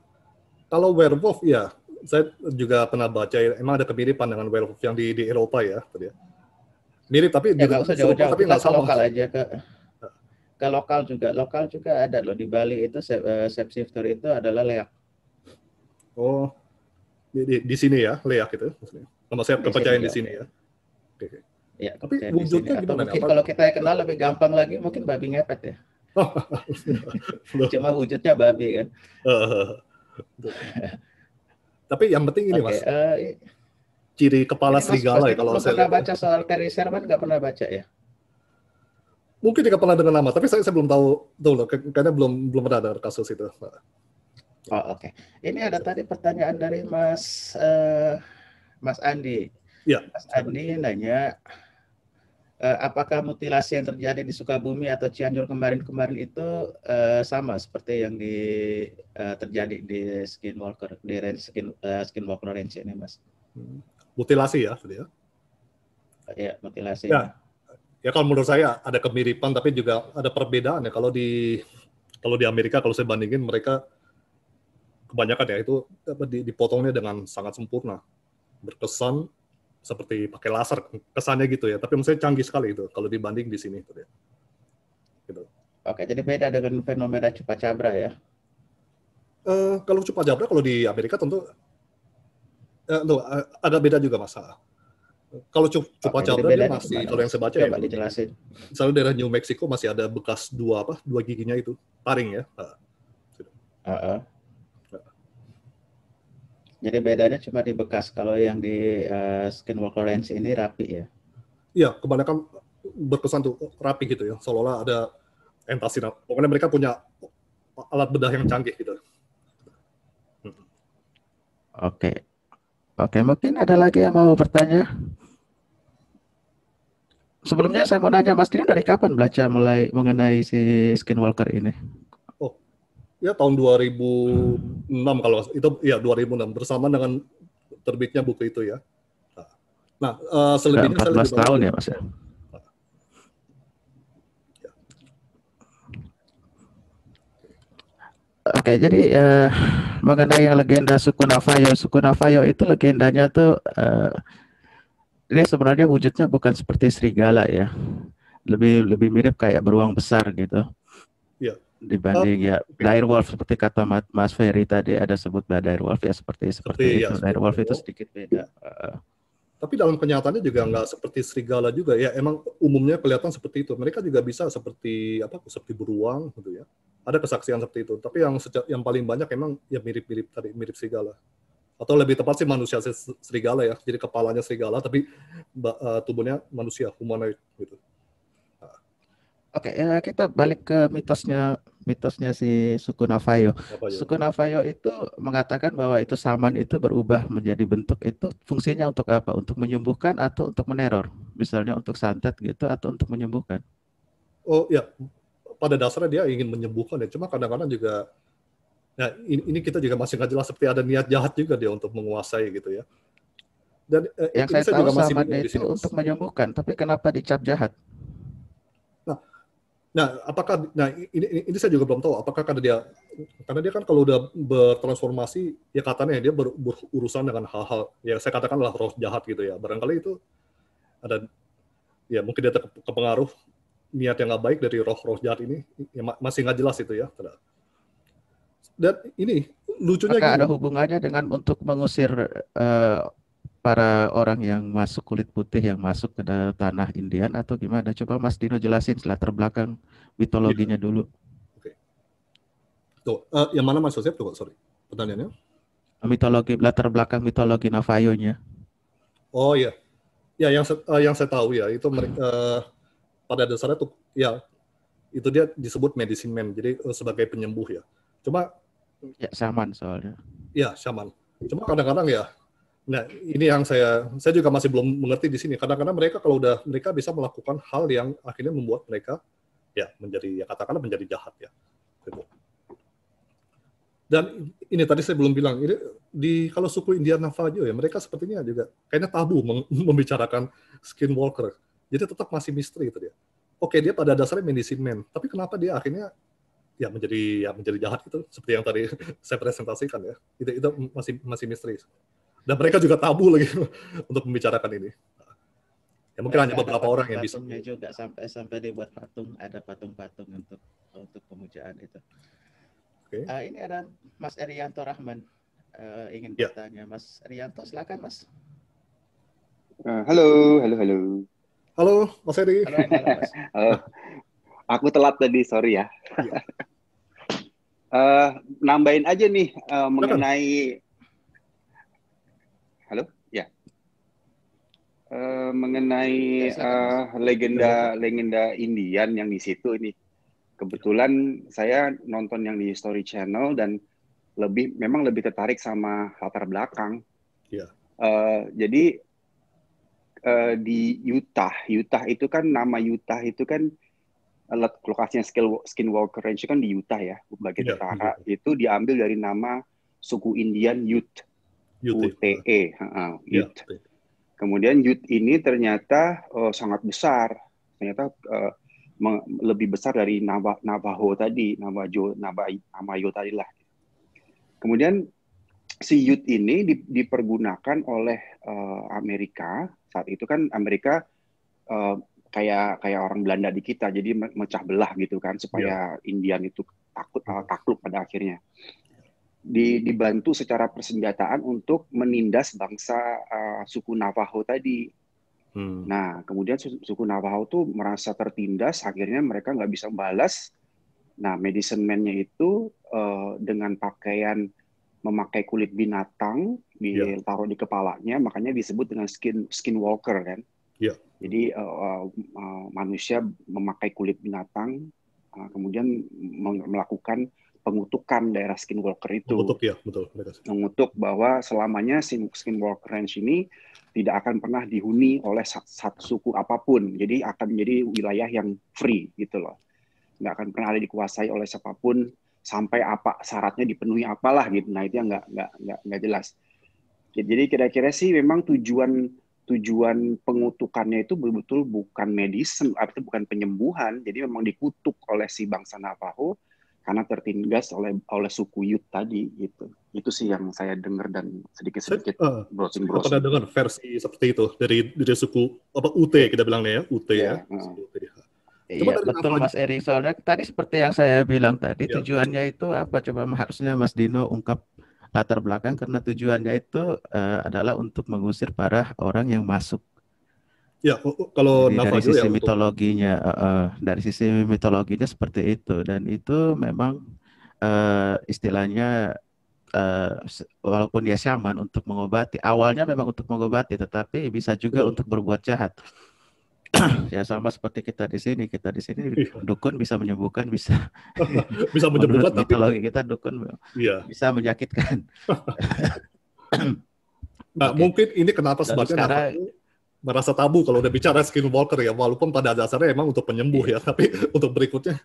B: Kalau werewolf ya, saya juga pernah baca ya, emang ada kemiripan dengan werewolf yang di Eropa ya, mirip tapi
A: ya, nggak usah jauh-jauh,
B: tapi
A: kita ke lokal aja, ke lokal juga ada loh di Bali itu shapeshifter itu adalah leak.
B: Oh, di sini ya, leak itu maksudnya. Nama saya kepercayaan di sini ya. Oke.
A: Ya,
B: tapi wujudnya gimana?
A: Mungkin kalau kita kenal lebih gampang lagi, mungkin babi ngepet ya. Cuma wujudnya babi kan.
B: Tapi yang penting ini Mas, ciri kepala serigala ya kalau saya
A: pernah baca soal Terry Sherman, nggak pernah baca ya?
B: Mungkin tidak pernah dengar nama, tapi saya belum tahu loh, karena belum pernah ada kasus itu.
A: Oh, oke. Ini ada tadi pertanyaan dari Mas Andi.
B: Ya.
A: Mas Andi nanya, apakah mutilasi yang terjadi di Sukabumi atau Cianjur kemarin itu sama seperti yang terjadi di Skinwalker Skinwalker Range ini, Mas?
B: Mutilasi ya, ya?
A: Ya, mutilasi.
B: Ya kalau menurut saya ada kemiripan, tapi juga ada perbedaan ya. Kalau di Amerika, kalau saya bandingin, mereka kebanyakan ya itu dipotongnya dengan sangat sempurna, berkesan seperti pakai laser kesannya gitu ya. Tapi maksudnya canggih sekali itu kalau dibanding di sini gitu ya. Gitu.
A: Oke, jadi beda dengan fenomena Chupacabra ya?
B: Kalau Chupacabra kalau di Amerika tentu agak beda juga Mas. Kalau
A: Oke,
B: Chupa
A: jadi
B: Cabra dia
A: bedanya
B: masih,
A: gimana
B: kalau yang
A: Mas?
B: saya baca ya,
A: Coba dijelasin.
B: misalnya daerah New Mexico masih ada bekas dua giginya itu, taring ya.
A: Heeh. Jadi bedanya cuma di bekas. Kalau yang di Skinwalker Ranch ini rapi ya.
B: Iya, kebanyakan berkesan tuh rapi gitu ya, seolah-olah ada entasin. Pokoknya mereka punya alat bedah yang canggih gitu.
A: Oke. Oke, mungkin ada lagi yang mau bertanya? Sebelumnya saya mau nanya Mas Dino dari kapan belajar mulai mengenai si Skinwalker ini?
B: Oh, ya tahun 2006 kalau itu, ya 2006 bersama dengan terbitnya buku itu ya. Nah,
A: Sudah
B: selebihnya saya
A: 14
B: lebih banyak
A: tahun
B: di
A: ya Mas ya? Oke, jadi mengenai yang legenda Suku Navajo itu legendanya tuh ini sebenarnya wujudnya bukan seperti serigala ya, lebih lebih mirip kayak beruang besar gitu
B: ya.
A: dibanding ya direwolf seperti kata Mas Ferry tadi ada sebut direwolf ya seperti
B: Seperti
A: seperti
B: ya,
A: itu.
B: seperti
A: Direwolf itu
B: werewolf.
A: sedikit beda.
B: Tapi dalam kenyataannya juga nggak seperti serigala juga ya. Emang umumnya kelihatan seperti itu. Mereka juga bisa seperti apa? Seperti beruang gitu ya. Ada kesaksian seperti itu. Tapi yang paling banyak emang ya mirip-mirip tadi, mirip serigala. Atau lebih tepat sih manusia serigala ya. Jadi kepalanya serigala tapi tubuhnya manusia, humanoid gitu.
A: Oke, ya kita balik ke mitosnya si suku Navajo.
B: Apa ya?
A: Suku Navajo itu mengatakan bahwa itu saman itu berubah menjadi bentuk itu fungsinya untuk apa? Untuk menyembuhkan atau untuk meneror? Misalnya untuk santet gitu atau untuk menyembuhkan?
B: Oh ya, pada dasarnya dia ingin menyembuhkan ya. Cuma kadang-kadang juga, nah ini kita juga masih nggak jelas seperti ada niat jahat juga dia untuk menguasai gitu ya. Dan
A: Yang
B: ini
A: saya
B: saya
A: tahu
B: juga masih
A: saman
B: bingung di
A: itu
B: sini,
A: untuk
B: Mas.
A: menyembuhkan, tapi kenapa dicap jahat?
B: Nah, ini saya juga belum tahu apakah karena dia kan kalau udah bertransformasi ya katanya dia berurusan dengan hal-hal ya saya katakanlah roh jahat gitu ya. Barangkali itu ada ya mungkin dia terpengaruh niat yang nggak baik dari roh-roh jahat ini ya masih nggak jelas itu ya. Dan ini lucunya
A: Apakah ada
B: gini,
A: hubungannya dengan untuk mengusir eh, para orang yang masuk kulit putih yang masuk ke tanah Indian atau gimana? Coba Mas Dino jelasin latar belakang
B: ya,
A: mitologinya dulu.
B: oke. Tuh, yang mana Mas Joseph tuh, sorry, pertanyaannya?
A: Mitologi latar belakang mitologi Navajo-nya.
B: Oh iya, ya yang saya tahu ya itu mereka pada dasarnya tuh ya itu dia disebut medicine man, jadi sebagai penyembuh ya. Cuma
A: Ya, saman soalnya.
B: ya shaman. Cuma kadang-kadang ya, nah ini yang saya juga masih belum mengerti di sini. Kadang-kadang mereka kalau udah mereka bisa melakukan hal yang akhirnya membuat mereka ya menjadi ya katakanlah menjadi jahat ya. Gitu. Dan ini tadi saya belum bilang, ini kalau suku Indian Navajo ya mereka sepertinya juga kayaknya tabu membicarakan skinwalker. Jadi tetap masih misteri itu dia. Oke, dia pada dasarnya medicine man, tapi kenapa dia akhirnya ya menjadi jahat itu seperti yang tadi saya presentasikan ya. Itu masih misteri. Dan mereka juga tabu lagi untuk membicarakan ini. Ya mungkin hanya
A: Mereka ada
B: beberapa orang yang bisa.
A: patung-patungnya juga sampai dibuat patung, ada patung-patung untuk pemujaan itu.
B: Oke.
A: Ini ada Mas Erianto Rahman ingin
B: Ya.
A: bertanya. Mas Erianto, silakan Mas.
C: Halo, halo, halo.
B: Halo, Mas Eri.
A: Halo, halo Mas.
C: Aku telat tadi, sorry ya.
B: Ya.
C: Nambahin aja nih mengenai, halo, ya, mengenai legenda Indian yang di situ ini. Kebetulan saya nonton yang di Story Channel dan memang lebih tertarik sama latar belakang.
B: Ya.
C: Jadi di Utah itu kan nama Utah itu kan lokasinya Skinwalker Ranch kan di Utah ya, bagian utara. Itu diambil dari nama suku Indian Ute, UTE, Ute. Kemudian Ute ini ternyata sangat besar, ternyata lebih besar dari Navajo tadi, Navajo tadi lah. Kemudian si Ute ini dipergunakan oleh Amerika. Saat itu kan Amerika kayak orang Belanda di kita, jadi mecah belah gitu kan supaya Indian itu takluk pada akhirnya. Dibantu secara persenjataan untuk menindas bangsa suku Navajo tadi. Nah, kemudian suku Navajo tuh merasa tertindas, akhirnya mereka nggak bisa balas. Nah, medicine man-nya itu dengan pakaian memakai kulit binatang ditaruh di kepalanya, makanya disebut dengan skinwalker kan.
B: Yeah.
C: Jadi manusia memakai kulit binatang, kemudian melakukan pengutukan daerah skinwalker itu.
B: Mengutuk ya, betul.
C: Mengutuk bahwa selamanya skinwalker ranch ini tidak akan pernah dihuni oleh satu suku apapun. Jadi akan menjadi wilayah yang free gitu loh. Nggak akan pernah ada dikuasai oleh siapapun sampai apa syaratnya dipenuhi apalah gitu. Nah itu yang nggak jelas. Jadi kira-kira sih memang tujuan pengutukannya itu betul-betul bukan medicine, artinya bukan penyembuhan. Jadi memang dikutuk oleh si bangsa Navajo karena tertindas oleh suku Ute tadi gitu. Itu sih yang saya dengar dan sedikit-sedikit browsing.
B: Pernah dengar versi seperti itu dari suku Ute kita bilangnya ya, Ute ya.
A: Iya betul Mas Eri, soalnya tadi seperti yang saya bilang tadi, tujuannya itu apa? Coba harusnya Mas Dino ungkap latar belakang, karena tujuannya itu adalah untuk mengusir para orang yang masuk.
B: Ya, kalau
A: dari sisi mitologinya, dari sisi mitologinya seperti itu, dan itu memang istilahnya walaupun dia syaman untuk mengobati, awalnya memang untuk mengobati, tetapi bisa juga untuk berbuat jahat. Ya sama seperti kita di sini dukun bisa menyembuhkan, bisa
B: bisa menyembuhkan,
A: tapi mitologi kita dukun bisa menyakitkan.
B: Nah, mungkin ini kenapa sebabnya Navajo merasa tabu kalau udah bicara skinwalker ya, walaupun pada dasarnya emang untuk penyembuh ya, tapi untuk berikutnya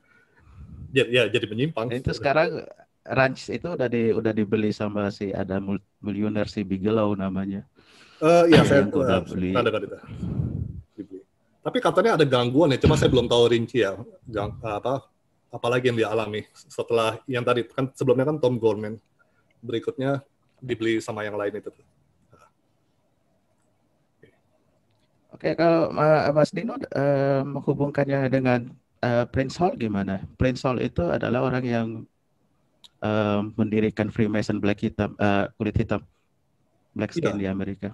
B: ya jadi menyimpang.
A: Itu sekarang ranch itu udah dibeli sama si ada miliuner si Bigelow namanya.
B: Ya saya udah beli. Dibeli. Tapi katanya ada gangguan ya, cuma saya belum tahu rinci ya. Apalagi yang dia alami setelah yang tadi kan, sebelumnya kan Tom Gorman, berikutnya dibeli sama yang lain itu.
A: Oke, kalau Mas Dino menghubungkannya dengan Prince Hall gimana? Prince Hall itu adalah orang yang mendirikan Freemason kulit hitam, black skin di Amerika.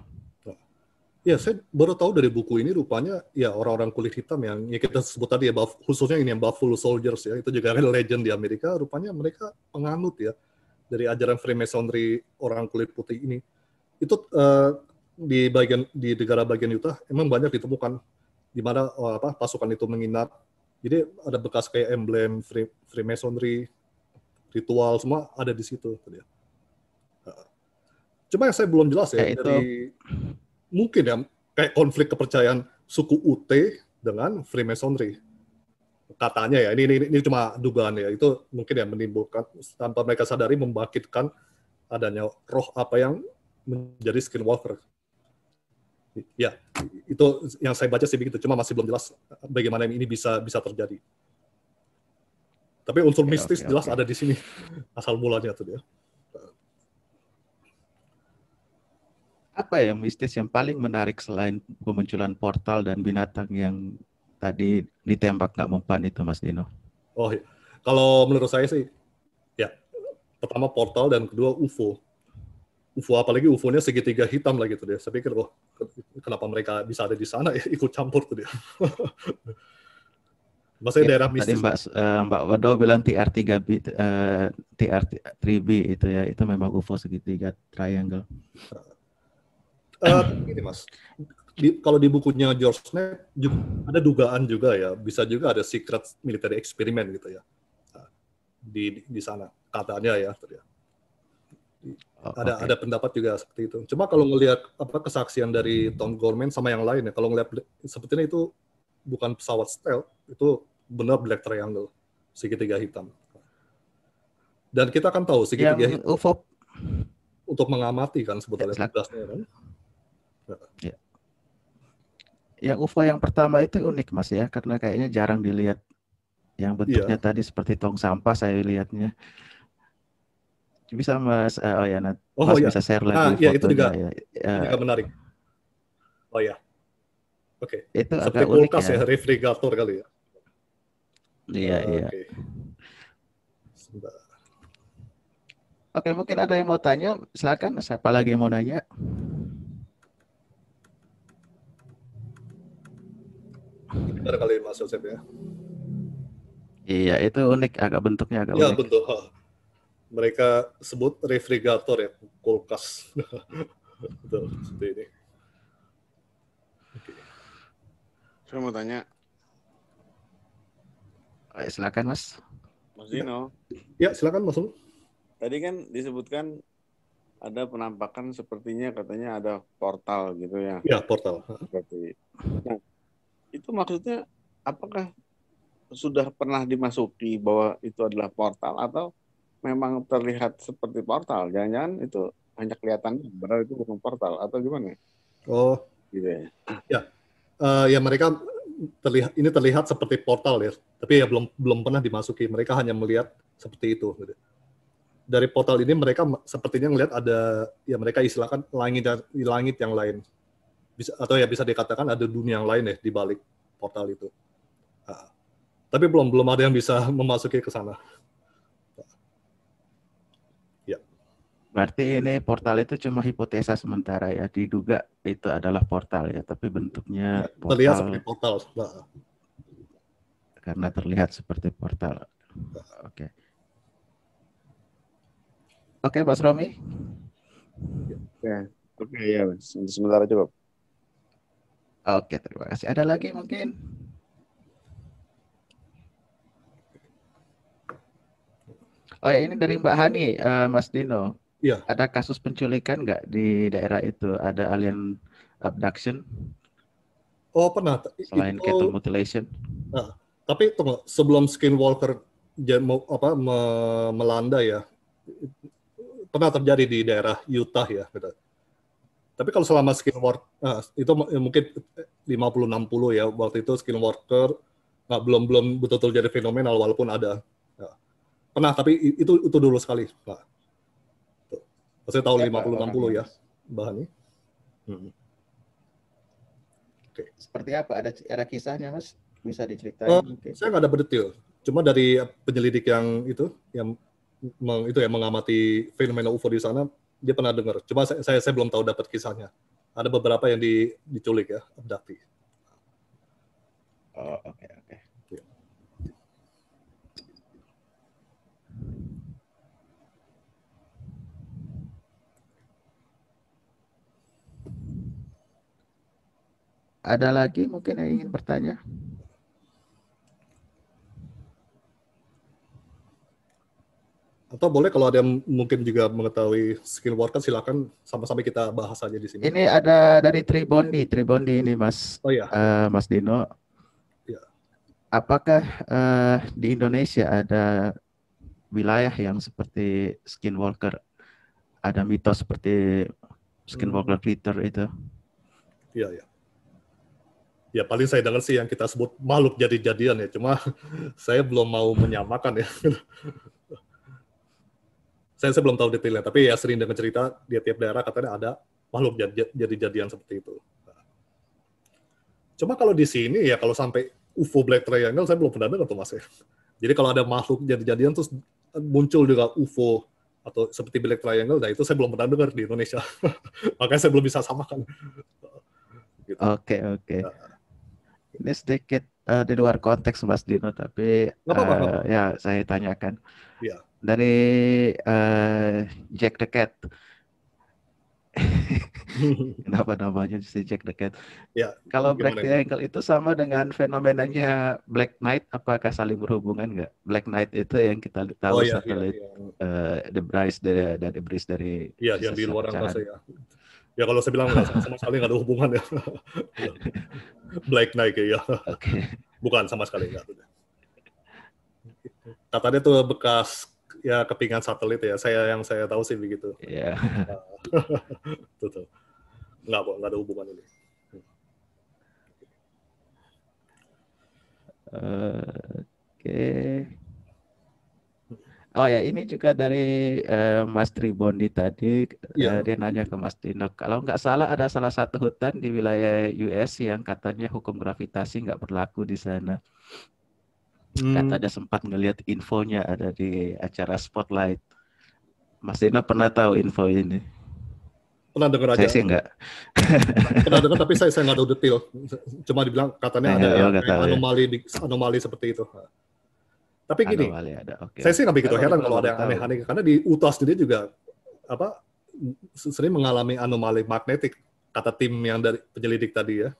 B: Ya, saya baru tahu dari buku ini, rupanya ya orang-orang kulit hitam yang ya kita sebut tadi ya, khususnya ini yang Buffalo Soldiers ya, itu juga kan legend di Amerika. Rupanya mereka penganut ya dari ajaran Freemasonry orang kulit putih ini. Itu di negara bagian Utah emang banyak ditemukan di mana pasukan itu menginap. Jadi ada bekas kayak emblem Freemasonry, ritual semua ada di situ. Cuma yang saya belum jelas ya, dari mungkin ya kayak konflik kepercayaan suku Ute dengan Freemasonry. Katanya ya, ini cuma dugaan ya, itu mungkin ya menimbulkan tanpa mereka sadari membangkitkan adanya roh apa yang menjadi skinwalker. Ya, itu yang saya baca sih begitu. Cuma masih belum jelas bagaimana ini bisa terjadi. Tapi unsur mistis jelas ada di sini asal mulanya tuh ya.
A: Apa yang mistis yang paling menarik selain kemunculan portal dan binatang yang tadi ditembak nggak mempan itu, Mas Dino?
B: Oh, ya. Kalau menurut saya sih, ya pertama portal dan kedua UFO. UFO apalagi UFO-nya segitiga hitam lah gitu deh. Saya pikir, kenapa mereka bisa ada di sana ya, ikut campur tuh dia. Maksudnya daerah mistis.
A: Tadi Mbak Wado bilang TR3B, TR3B itu ya, itu memang UFO segitiga triangle.
B: Ini Mas, kalau di bukunya George Knapp ada dugaan juga ya, bisa juga ada secret military experiment gitu ya di sana katanya ya. Ada pendapat juga seperti itu. Cuma kalau ngelihat kesaksian dari Tom Gorman sama yang lain ya, kalau ngelihat sebetulnya itu bukan pesawat stealth, itu benar black triangle, segitiga hitam. Dan kita kan tahu segitiga
A: yang
B: hitam
A: UFO
B: untuk mengamati kan sebetulnya tugasnya kan.
A: Ya. Yang UFO yang pertama itu unik Mas ya, karena kayaknya jarang dilihat. Yang bentuknya tadi seperti tong sampah saya lihatnya. Bisa Mas, Mas bisa share lagi fotonya.
B: Itu juga, juga menarik. Oh ya, oke.
A: Itu
B: seperti
A: agak unik
B: kulkas ya, refrigerator kali ya.
A: Iya. Oke, mungkin ada yang mau tanya, silakan. Siapa lagi yang mau nanya?
B: barangkali Mas Yosef ya.
A: Iya, itu unik, agak bentuknya agak
B: Ya
A: unik.
B: bentuk. Mereka sebut refrigerator ya, kulkas. Betul, seperti ini. Oke.
D: Saya mau tanya,
A: Silakan Mas.
D: Mas Dino,
B: Ya, silakan Mas Ul.
D: tadi kan disebutkan ada penampakan sepertinya katanya ada portal gitu ya.
B: Ya, portal.
D: Seperti. Nah, itu maksudnya apakah sudah pernah dimasuki bahwa itu adalah portal atau memang terlihat seperti portal? Jangan-jangan itu hanya kelihatan, padahal itu bukan portal atau gimana?
B: Oh,
D: Gitu ya.
B: ya mereka terlihat seperti portal ya, tapi ya belum pernah dimasuki. Mereka hanya melihat seperti itu. Gitu. Dari portal ini mereka sepertinya melihat ada, ya mereka istilahkan langit yang lain, atau ya bisa dikatakan ada dunia yang lain ya di balik portal itu. Nah, tapi belum ada yang bisa memasuki ke sana. Ya.
A: Berarti ini portal itu cuma hipotesa sementara ya, diduga itu adalah portal ya, tapi bentuknya
B: Terlihat
A: portal
B: seperti portal. Nah.
A: karena terlihat seperti portal. Oke. Oke, Mas Romi.
D: Ya. Oke, ya, Mas. Untuk sementara cukup.
A: Oke, terima kasih. Ada lagi mungkin? Oh ya, ini dari Mbak Hani, Mas Dino.
B: Iya.
A: Ada kasus penculikan nggak di daerah itu? Ada alien abduction
B: Oh, pernah.
A: selain
B: Itu,
A: cattle mutilation?
B: nah, tapi tunggu, sebelum Skinwalker melanda ya, pernah terjadi di daerah Utah ya. Gitu. Tapi kalau selama Skinwalker, itu mungkin 50-60 ya, waktu itu Skinwalker belum betul-betul jadi fenomenal walaupun ada. Nah, pernah, tapi itu dulu sekali. Nah, maksudnya tahun 50-60 ya, Mbak Hani.
A: Okay. Seperti apa? Ada kisahnya, Mas? Bisa diceritain?
B: Saya nggak ada detail. Cuma dari penyelidik yang mengamati fenomena UFO di sana, dia pernah dengar. Cuma saya belum tahu dapat kisahnya. Ada beberapa yang diculik ya, abducti.
A: Oh, oke. Ya. Ada lagi mungkin yang ingin bertanya?
B: Atau boleh kalau ada yang mungkin juga mengetahui Skinwalker, silakan sama-sama kita bahas aja di sini.
A: Ini ada dari Tribondi ini Mas.
B: Oh ya.
A: Mas Dino.
B: Ya.
A: Apakah di Indonesia ada wilayah yang seperti Skinwalker? Ada mitos seperti Skinwalker Twitter itu?
B: Iya. Ya paling saya dengar sih yang kita sebut makhluk jadi-jadian ya. Cuma saya belum mau menyamakan ya. Saya belum tahu detailnya, tapi ya sering dengar cerita di tiap daerah katanya ada makhluk jadi-jadian seperti itu. Cuma kalau di sini ya kalau sampai UFO Black Triangle saya belum pernah dengar tuh Mas ya. Jadi kalau ada makhluk jadi-jadian terus muncul juga UFO atau seperti Black Triangle, nah itu saya belum pernah dengar di Indonesia. Makanya saya belum bisa samakan.
A: Gitu. Oke. Ini sedikit di luar konteks Mas Dino, tapi ya saya tanyakan.
B: Ya.
A: Dari Jack the Cat. Kenapa namanya si Jack the Cat?
B: Ya,
A: kalau Black Triangle itu sama dengan fenomenanya Black Knight, apakah saling berhubungan nggak? Black Knight itu yang kita tahu satelit debris dari
B: yang di luar angkasa ya. Ya kalau saya bilang sama sekali nggak ada hubungan ya. Black Knight ya.
A: Okay.
B: Bukan sama sekali nggak. Katanya tuh bekas ya kepingan satelit ya. Yang saya tahu sih begitu.
A: Iya.
B: Tuh. Nggak ada hubungan ini.
A: Oke. Oh ya, ini juga dari Mas Tribondi tadi. Dia nanya ke Mas Dino, kalau nggak salah ada salah satu hutan di wilayah US yang katanya hukum gravitasi nggak berlaku di sana. Katanya sempat ngelihat infonya ada di acara Spotlight. Mas Dino pernah tahu info ini?
B: pernah dengar aja.
A: Saya sih enggak.
B: Pernah dengar tapi saya nggak tahu detail. Cuma dibilang katanya ada ya,
A: nggak tahu,
B: anomali seperti itu. Tapi gini,
A: Anomali ada. Oke.
B: saya sih nggak begitu heran kalau ada yang
A: Tahu.
B: aneh-aneh karena di UTA sendiri juga sering mengalami anomali magnetik, kata tim yang dari penyelidik tadi ya.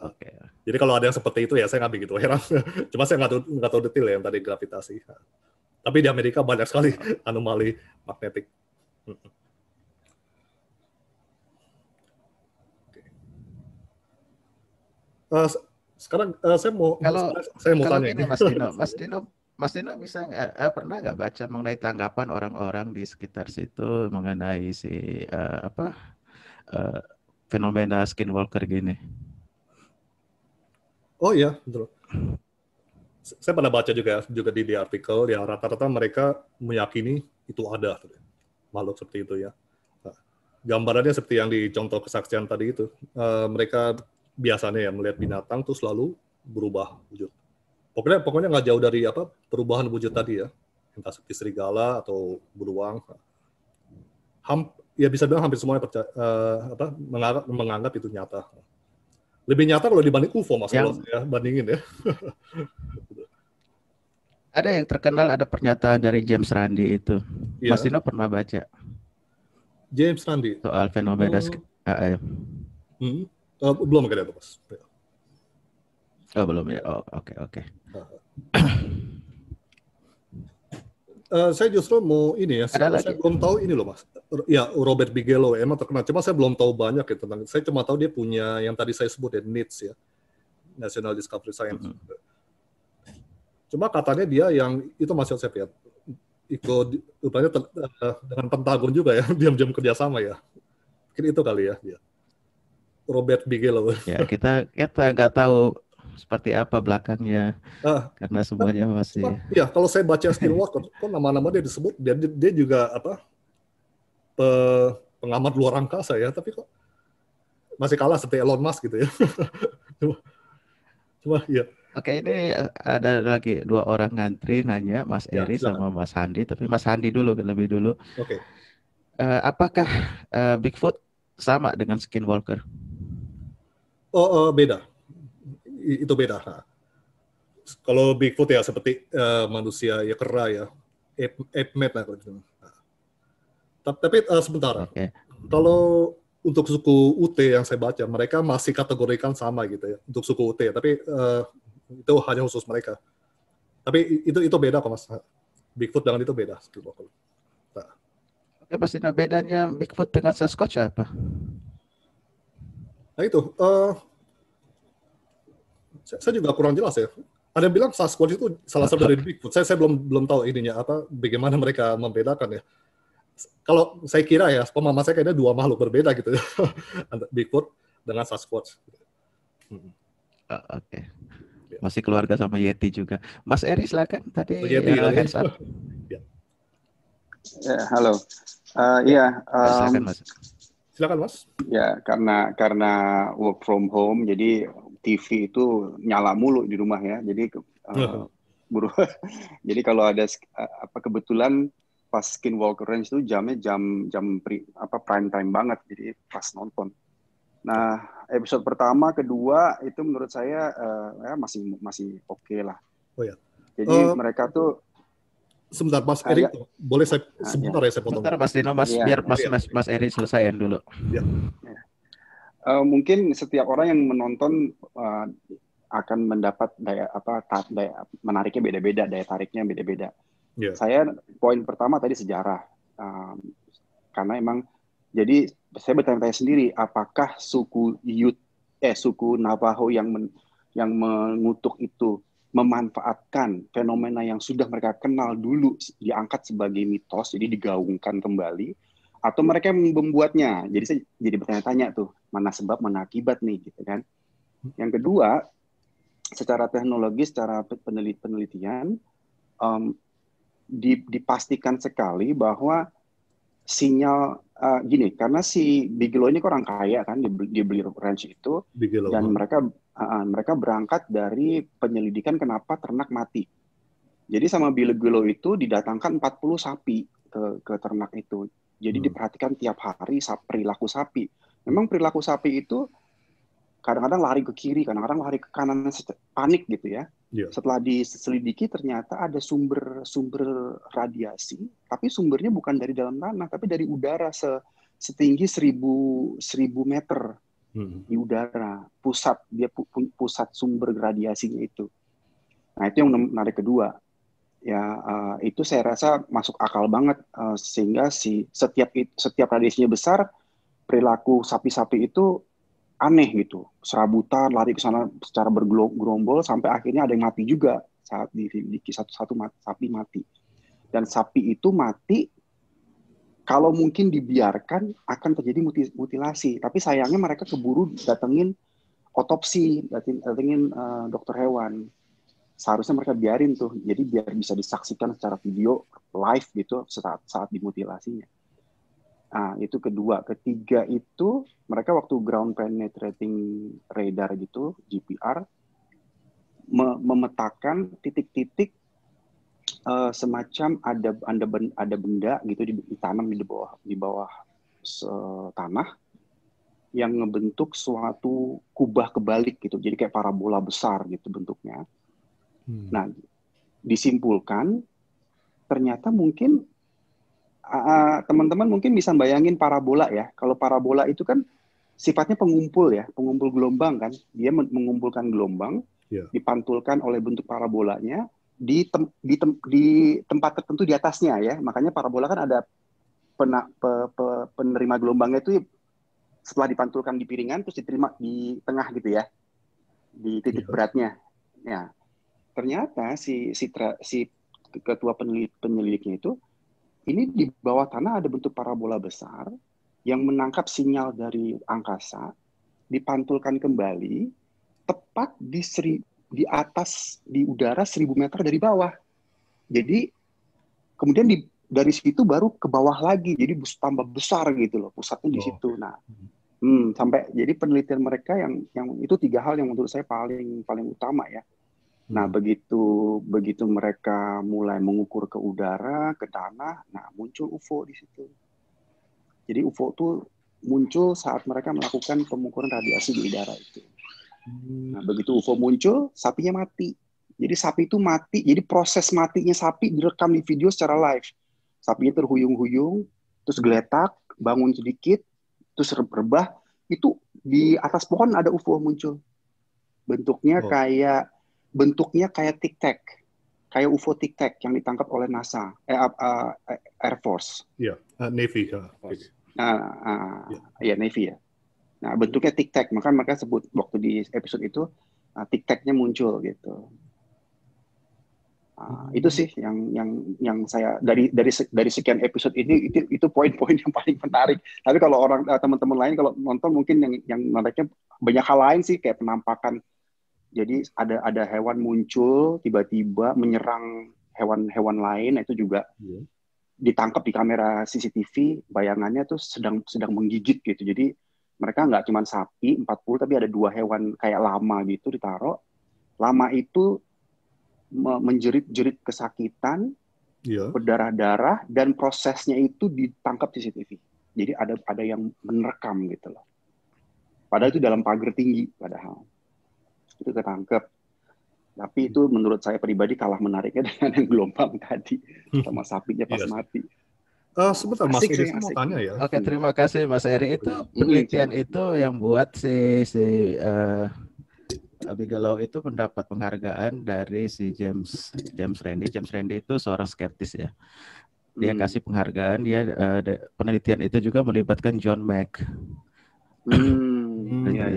A: Oke.
B: Jadi kalau ada yang seperti itu ya saya nggak begitu heran. Cuma saya nggak tahu detail ya yang tadi gravitasi. Tapi di Amerika banyak sekali anomali magnetik. Sekarang saya mau tanya
A: gini,
B: ini.
A: Mas Dino bisa pernah nggak baca mengenai tanggapan orang-orang di sekitar situ mengenai fenomena skinwalker gini?
B: Oh iya, betul. Saya pernah baca juga di artikel ya, rata-rata mereka meyakini itu ada makhluk seperti itu ya. Nah, gambarannya seperti yang di contoh kesaksian tadi itu, mereka biasanya ya melihat binatang tuh selalu berubah wujud. Pokoknya nggak jauh dari perubahan wujud tadi ya, entah seperti serigala atau beruang. Ya bisa bilang hampir semuanya menganggap itu nyata. Lebih nyata kalau dibanding UFO, Mas, kalau saya bandingin ya.
A: Ada yang terkenal, ada pernyataan dari James Randi itu.
B: Ya.
A: Mas Dino pernah baca?
B: James Randi?
A: Soal fenomena
B: belum kayaknya itu, Mas.
A: Oh, belum ya? Oh, oke.
B: Saya justru mau ini ya, saya belum tahu ini loh, Mas. Ya, Robert Bigelow emang terkenal, cuma saya belum tahu banyak ya tentang. Saya cuma tahu dia punya yang tadi saya sebut ya, NIDS ya, National Discovery Science. Cuma katanya dia yang itu Mas Yosef ya, ikut rupanya dengan Pentagon juga ya, diam-diam kerjasama ya. Mungkin itu kali ya dia. Robert Bigelow.
A: Ya, kita nggak tahu seperti apa belakangnya, karena semuanya masih.
B: Ya, kalau saya baca Skinwalker, kok nama-nama dia disebut, dia juga pengamat luar angkasa ya, tapi kok masih kalah seperti Elon Musk gitu ya. Cuma ya.
A: Oke, ini ada lagi 2 orang ngantri nanya, Mas Eri sama Mas Handi, tapi Mas Handi dulu lebih dulu.
B: Oke.
A: Apakah Bigfoot sama dengan Skinwalker?
B: Oh, beda. Itu beda. Kalau Bigfoot ya seperti manusia ya kera ya, ape-mate lah. Tapi sebentar. Okay. Kalau untuk suku UT yang saya baca, mereka masih kategorikan sama gitu ya untuk suku UT. Tapi itu hanya khusus mereka. Tapi itu beda kok Mas. Bigfoot dengan itu beda.
A: Oke, pasti bedanya Bigfoot dengan Sasquatch apa?
B: Nah itu, saya juga kurang jelas ya. Ada yang bilang Sasquatch itu salah satu dari Bigfoot. Saya belum tahu ininya bagaimana mereka membedakan ya. Kalau saya kira ya, pemahaman saya kayaknya 2 makhluk berbeda gitu ya. Bigfoot dengan Sasquatch.
A: Oke. Masih keluarga sama Yeti juga. Mas Eri silakan tadi.
B: Yeti,
A: hands up.
C: Halo.
A: Silakan Mas.
C: Silakan Mas. Ya, karena work from home, jadi TV itu nyala mulu di rumah ya. Jadi jadi kalau ada kebetulan pas Skinwalker Ranch itu jamnya jam prime time banget, jadi pas nonton. Nah, episode pertama, kedua itu menurut saya masih oke lah.
B: Oh ya.
C: Jadi mereka tuh
B: sebentar Mas Eri, boleh saya sebentar ya saya potong.
A: Sebentar Mas Dino, biar Mas Eri selesaiin dulu.
B: Ya.
C: Mungkin setiap orang yang menonton akan mendapat daya menariknya beda-beda, daya tariknya beda-beda. Yeah. Saya poin pertama tadi sejarah, karena emang jadi saya bertanya-tanya sendiri apakah suku Navajo yang mengutuk itu memanfaatkan fenomena yang sudah mereka kenal dulu diangkat sebagai mitos, jadi digaungkan kembali, atau mereka yang membuatnya. Jadi saya jadi bertanya-tanya tuh mana sebab mana akibat nih gitu kan. Yang kedua, secara teknologi, secara penelitian dipastikan sekali bahwa sinyal gini, karena si Bigelow ini orang kaya kan di Blair Ranch itu, Bigelow, dan mereka berangkat dari penyelidikan kenapa ternak mati. Jadi sama Bigelow itu didatangkan 40 sapi ke ternak itu. Jadi diperhatikan tiap hari perilaku sapi. Memang perilaku sapi itu kadang-kadang lari ke kiri, kadang-kadang lari ke kanan, panik gitu ya. Setelah diselidiki ternyata ada sumber radiasi, tapi sumbernya bukan dari dalam tanah, tapi dari udara setinggi 1000 meter di udara. Pusat sumber radiasinya itu. Nah, itu yang menarik kedua. Ya, itu saya rasa masuk akal banget, sehingga setiap radiasinya besar, perilaku sapi-sapi itu aneh gitu, serabutan, lari ke sana secara bergerombol sampai akhirnya ada yang mati juga saat di satu sapi mati. Dan sapi itu mati kalau mungkin dibiarkan akan terjadi mutilasi. Tapi sayangnya mereka keburu datengin otopsi, datengin dokter hewan. Seharusnya mereka biarin tuh, jadi biar bisa disaksikan secara video live gitu saat dimutilasinya. Nah, itu kedua. Ketiga itu mereka waktu ground penetrating radar gitu, GPR, memetakan titik-titik semacam ada benda gitu ditanam di bawah tanah yang ngebentuk suatu kubah kebalik gitu. Jadi kayak parabola besar gitu bentuknya. Nah, disimpulkan ternyata mungkin teman-teman mungkin bisa bayangin parabola ya. Kalau parabola itu kan sifatnya pengumpul gelombang kan. Dia mengumpulkan gelombang, dipantulkan oleh bentuk parabolanya di tempat tertentu di atasnya ya. Makanya parabola kan ada penerima gelombangnya itu setelah dipantulkan di piringan terus diterima di tengah gitu ya. Di titik beratnya. Ya. Ternyata si ketua penyelidiknya itu ini di bawah tanah ada bentuk parabola besar yang menangkap sinyal dari angkasa, dipantulkan kembali tepat di atas di udara 1000 meter dari bawah. Jadi kemudian dari situ baru ke bawah lagi, jadi tambah besar gitu loh, pusatnya di situ. Nah, sampai jadi penelitian mereka yang itu 3 hal yang menurut saya paling utama ya. Nah, begitu mereka mulai mengukur ke udara, ke tanah, nah muncul UFO di situ. Jadi UFO itu muncul saat mereka melakukan pengukuran radiasi di udara itu. Nah, begitu UFO muncul, sapinya mati. Jadi sapi itu mati, jadi proses matinya sapi direkam di video secara live. Sapinya terhuyung-huyung, terus geletak, bangun sedikit, terus rebah, itu di atas pohon ada UFO muncul. Bentuknya kayak tic-tac, kayak UFO tic-tac yang ditangkap oleh NASA, Air Force.
B: Iya, Navy.
C: Ya Navy ya. Nah, bentuknya tic-tac, maka mereka sebut waktu di episode itu tic-tacnya muncul gitu. Itu sih yang saya dari sekian episode ini itu poin-poin yang paling menarik. Tapi kalau teman-teman lain kalau nonton mungkin yang menariknya banyak hal lain sih kayak penampakan. Jadi ada hewan muncul tiba-tiba menyerang hewan-hewan lain, itu juga ditangkap di kamera CCTV, bayangannya tuh sedang menggigit gitu. Jadi mereka nggak cuma sapi 40 tapi ada 2 hewan kayak lama gitu ditaruh. Lama itu menjerit-jerit kesakitan, berdarah-darah, dan prosesnya itu ditangkap CCTV. Jadi ada yang merekam gitu loh. Padahal itu dalam pagar tinggi padahal. Itu ketangkep. Tapi itu menurut saya pribadi kalah menariknya dengan yang gelombang tadi sama sapinya pas mati.
B: Sebentar Mas Eri, saya mau tanya ya.
A: Oke, terima kasih Mas Eri. Itu penelitian itu yang buat si Bigelow itu mendapat penghargaan dari si James Randi. James Randi itu seorang skeptis ya. Dia kasih penghargaan. Penelitian itu juga melibatkan John Mack.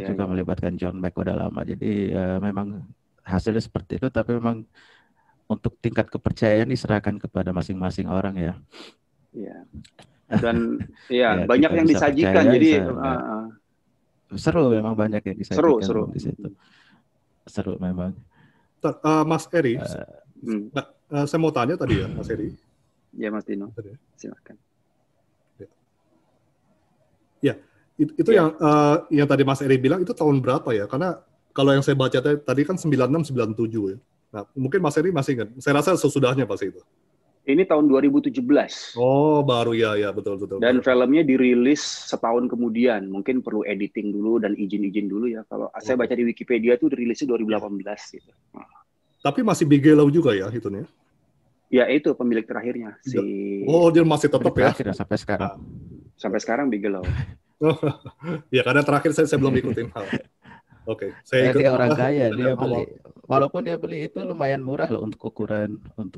A: Juga melibatkan John Mack udah lama. Jadi memang hasilnya seperti itu, tapi memang untuk tingkat kepercayaan diserahkan kepada masing-masing orang ya.
C: Iya. Dan banyak yang disajikan. Jadi
A: seru, memang banyak yang disajikan
C: seru
A: di situ. Seru memang.
B: Mas Eri, saya mau tanya tadi ya, Mas Eri.
C: Ya, Mas Dino. Silakan.
B: Ya. Itu yang tadi Mas Eri bilang itu tahun berapa ya? Karena kalau yang saya baca tadi kan 96-97 ya. Nah, mungkin Mas Eri masih ingat. Saya rasa sesudahnya pasti itu.
C: Ini tahun 2017.
B: Oh, baru ya betul.
C: Dan
B: Baru.
C: filmnya dirilis setahun kemudian. Mungkin perlu editing dulu dan izin-izin dulu ya. Kalau saya baca di Wikipedia tuh rilisnya 2018 gitu.
B: Tapi masih Bigelow juga ya itunya.
C: Ya itu pemilik terakhirnya si.
B: Oh, dia masih tetap ya.
A: Terakhir sampai sekarang.
C: Sampai sekarang Bigelow.
B: Ya karena terakhir saya belum ikutin. Oke, saya ikut.
A: Dia orang kaya, dia beli. Walaupun dia beli itu lumayan murah loh untuk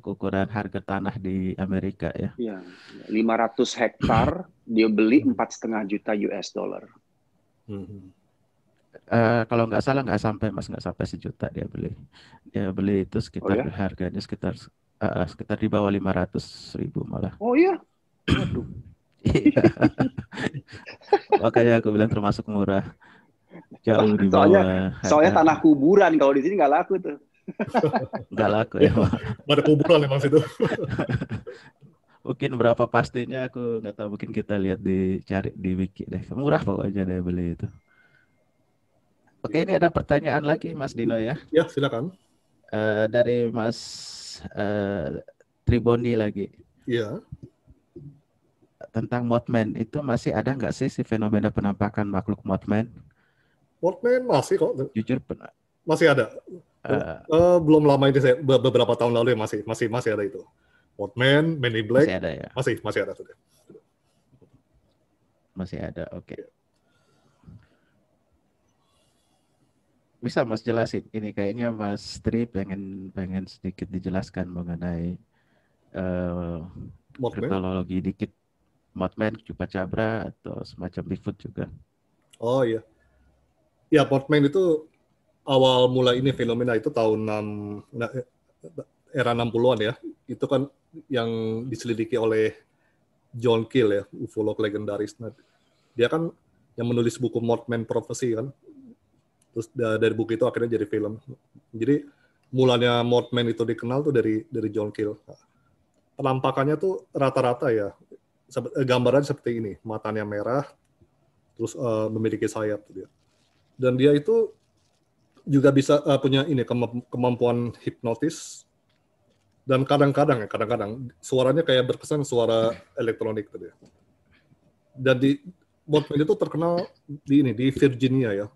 A: ukuran harga tanah di Amerika ya.
C: Iya, 500 hektar dia beli 4,5 juta US dollar.
A: Kalau nggak salah nggak sampai 1 juta dia beli. Dia beli itu sekitar harganya sekitar di bawah 500.000 malah.
C: Oh iya. Waduh.
A: Iya. Makanya aku bilang termasuk murah. Jauh di bawah.
C: Soalnya tanah kuburan, kalau di sini nggak laku tuh.
A: Nggak laku ya.
B: Ada kuburan memang situ.
A: Mungkin berapa pastinya aku nggak tahu, mungkin kita lihat cari di wiki deh. Murah pokoknya dia beli itu. Oke, ini ada pertanyaan lagi Mas Dino ya.
B: Ya, silakan.
A: Dari Mas Triboni lagi.
B: Iya.
A: Tentang Mothman, itu masih ada nggak sih si fenomena penampakan makhluk Mothman?
B: Mothman masih kok.
A: Jujur
B: masih ada. Belum lama ini saya beberapa tahun lalu ya masih ada itu. Mothman, Men in Black.
A: Masih ada ya.
B: Masih ada tuh.
A: Masih ada, oke. Bisa Mas jelasin? Ini kayaknya Mas Tri pengen sedikit dijelaskan mengenai kriptologi dikit. Mothman, Chupacabra atau semacam Bigfoot juga.
B: Oh iya. Ya, Mothman itu awal mulai ini fenomena itu tahun era 60-an ya. Itu kan yang diselidiki oleh John Keel ya, ufolog legendaris. Nah, dia kan yang menulis buku Mothman Prophecy kan. Terus dari buku itu akhirnya jadi film. Jadi mulanya Mothman itu dikenal tuh dari John Keel. Nah, penampakannya tuh rata-rata ya gambaran seperti ini, matanya merah, terus memiliki sayap dia. Dan dia itu juga bisa punya ini kemampuan hipnotis, dan kadang-kadang suaranya kayak berkesan suara elektronik tadi. Dan di Mothman itu terkenal di Virginia ya.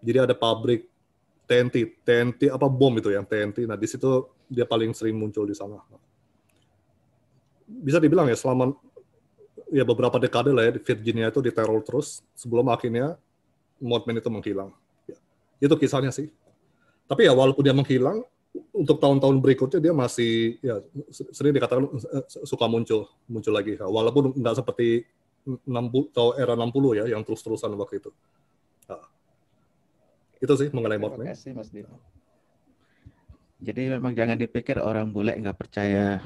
B: Jadi ada pabrik TNT apa bom itu yang TNT. Nah di situ dia paling sering muncul di sana. Bisa dibilang ya selama ya beberapa dekade lah ya di Virginia itu diteror terus sebelum akhirnya Mothman itu menghilang. Ya, itu kisahnya sih. Tapi ya walaupun dia menghilang, untuk tahun-tahun berikutnya dia masih ya sering dikatakan suka muncul lagi. Ya, walaupun nggak seperti 60 atau era 60 ya yang terus-terusan waktu itu. Nah, itu sih mengenai Mothman.
A: Terima kasih Mas Dino. Jadi memang jangan dipikir orang bule nggak percaya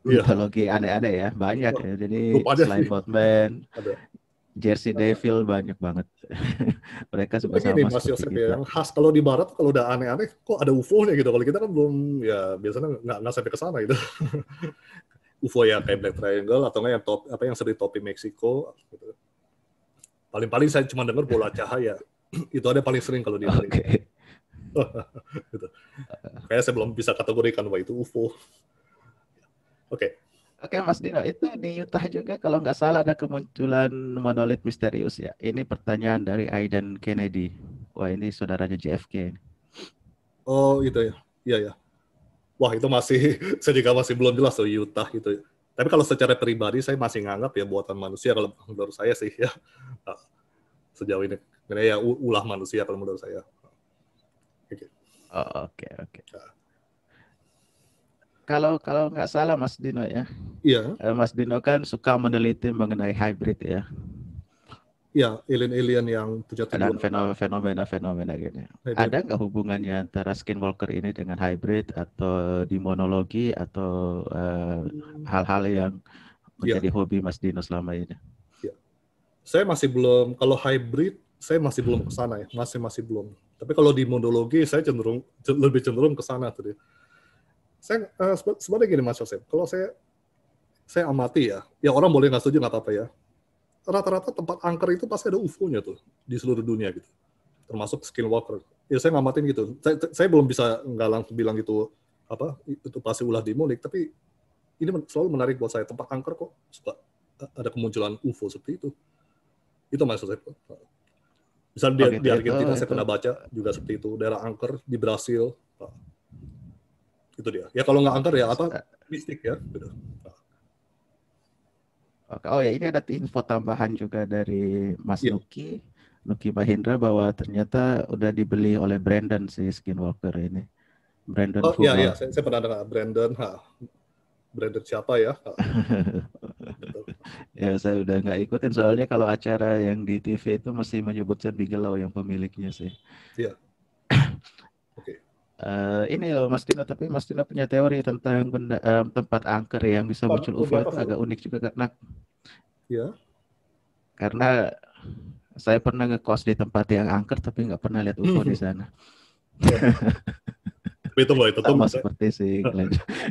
A: mitologi aneh-aneh ya, banyak ya. Jadi selain Mothman, Jersey Devil banyak banget. Mereka suka sama
B: Mas Yosef ya, yang khas kalau di barat kalau udah aneh-aneh kok ada UFO-nya gitu. Kalau kita kan belum ya biasanya nggak sampai ke sana gitu. UFO ya kayak Black Triangle atau nggak yang sering topi Meksiko gitu. Paling-paling saya cuma dengar bola cahaya. Itu ada paling sering kalau di Indonesia. Gitu. Kayak saya belum bisa kategorikan bahwa itu UFO. Oke,
A: Mas Dino, itu di Utah juga kalau nggak salah ada kemunculan monolit misterius ya. Ini pertanyaan dari Aidan Kennedy. Wah, ini saudaranya JFK.
B: Oh, itu ya. Iya ya. Wah, itu saya juga masih belum jelas tuh Utah gitu. Tapi kalau secara pribadi saya masih nganggap ya buatan manusia kalau menurut saya sih ya. Sejauh ini. Karena ya ulah manusia kalau menurut saya.
A: Oke. Kalau nggak salah Mas Dino ya.
B: Iya.
A: Mas Dino kan suka meneliti mengenai hybrid ya.
B: Ya, alien-alien yang punya
A: dan fenomena gini. Ada nggak hubungannya antara skinwalker ini dengan hybrid atau demonologi atau hal-hal yang menjadi hobi Mas Dino selama ini?
B: Ya. Saya masih belum, kalau hybrid saya masih belum ke sana ya, masih belum. Tapi kalau demonologi saya lebih cenderung ke sana tuh. Saya sebenarnya gini Mas Yosef, kalau saya amati ya orang boleh nggak setuju nggak apa-apa ya. Rata-rata tempat angker itu pasti ada UFO-nya tuh di seluruh dunia gitu, termasuk skinwalker. Ya saya ngamatin gitu. Saya belum bisa nggak langsung bilang itu apa itu pasti ulah dimulik, tapi ini selalu menarik buat saya, tempat angker kok suka ada kemunculan UFO seperti itu. Itu maksud saya. Misalnya di Argentina saya pernah baca juga seperti itu, daerah angker di Brasil. Itu dia. Ya kalau nggak angker ya apa mistik ya. Gitu.
A: Oh ya, ini ada info tambahan juga dari Mas Nuki Mahindra bahwa ternyata udah dibeli oleh Brandon si Skinwalker ini. Brandon Fugal.
B: Iya, saya pernah dengar Brandon. Brandon siapa ya?
A: Ya saya udah nggak ikutin soalnya kalau acara yang di TV itu masih menyebutkan Bigelow yang pemiliknya sih.
B: Iya. Oke.
A: Ini loh Mas Dino, tapi Mas Dino punya teori tentang tempat angker yang bisa muncul UFO itu agak unik juga karena saya pernah ngekos di tempat yang angker tapi nggak pernah lihat UFO di sana.
B: Itu
A: sama seperti sih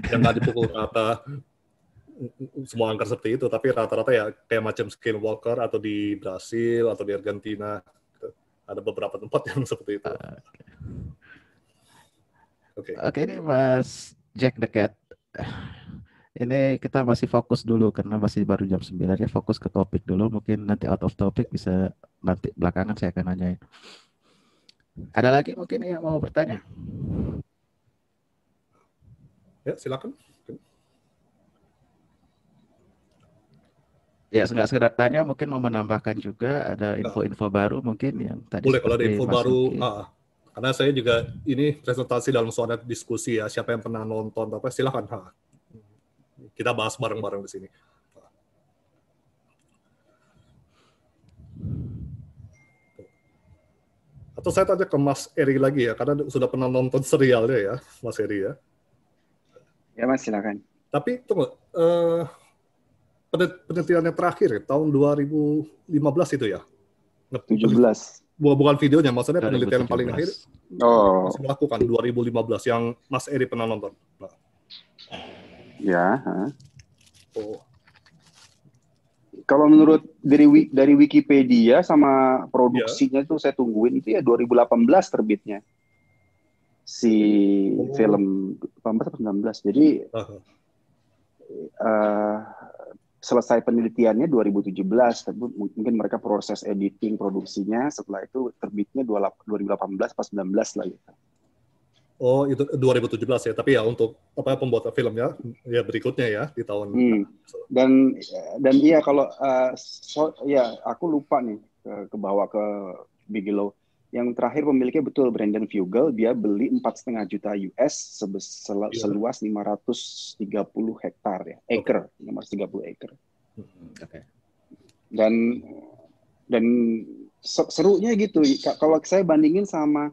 B: yang nggak dipukul rata semua angker seperti itu, tapi rata-rata ya kayak macam Skinwalker atau di Brasil atau di Argentina gitu. Ada beberapa tempat yang seperti itu.
A: Oke, ini Mas Jack the Cat. Ini kita masih fokus dulu karena masih baru jam 9 ya, fokus ke topik dulu. Mungkin nanti out of topic bisa nanti belakangan saya akan nanyain. Ada lagi mungkin yang mau bertanya?
B: Ya, silakan.
A: Ya, nggak sekedar tanya, mungkin mau menambahkan juga ada info-info baru mungkin yang tadi.
B: Boleh kalau ada info baru. Karena saya juga ini presentasi dalam suara diskusi ya, siapa yang pernah nonton apa silakan. Kita bahas bareng-bareng di sini. Atau saya tanya ke Mas Eri lagi ya, karena sudah pernah nonton serialnya ya, Mas Eri ya.
C: Ya Mas, silakan.
B: Tapi tunggu, penelitian yang terakhir tahun 2015 itu ya?
C: 17.
B: Bukan videonya, maksudnya penelitian yang paling akhir. Masih melakukan 2015 yang Mas Eri pernah nonton. Nah.
C: Ya. Kalau menurut dari Wikipedia sama produksinya tuh saya tungguin itu ya 2018 terbitnya si film 18 atau 19. Jadi selesai penelitiannya 2017, tapi mungkin mereka proses editing produksinya, setelah itu terbitnya 2018 pas 19 lah gitu.
B: Oh, itu 2017 ya, tapi ya untuk pembuatan filmnya ya berikutnya ya di tahun.
C: Dan iya kalau ya aku lupa nih ke bawah ke Bigelow. Yang terakhir pemiliknya betul Brandon Fugal, dia beli 4,5 juta US seluas 530 hektar ya, acre, 530 acre. Dan serunya gitu. Kalau saya bandingin sama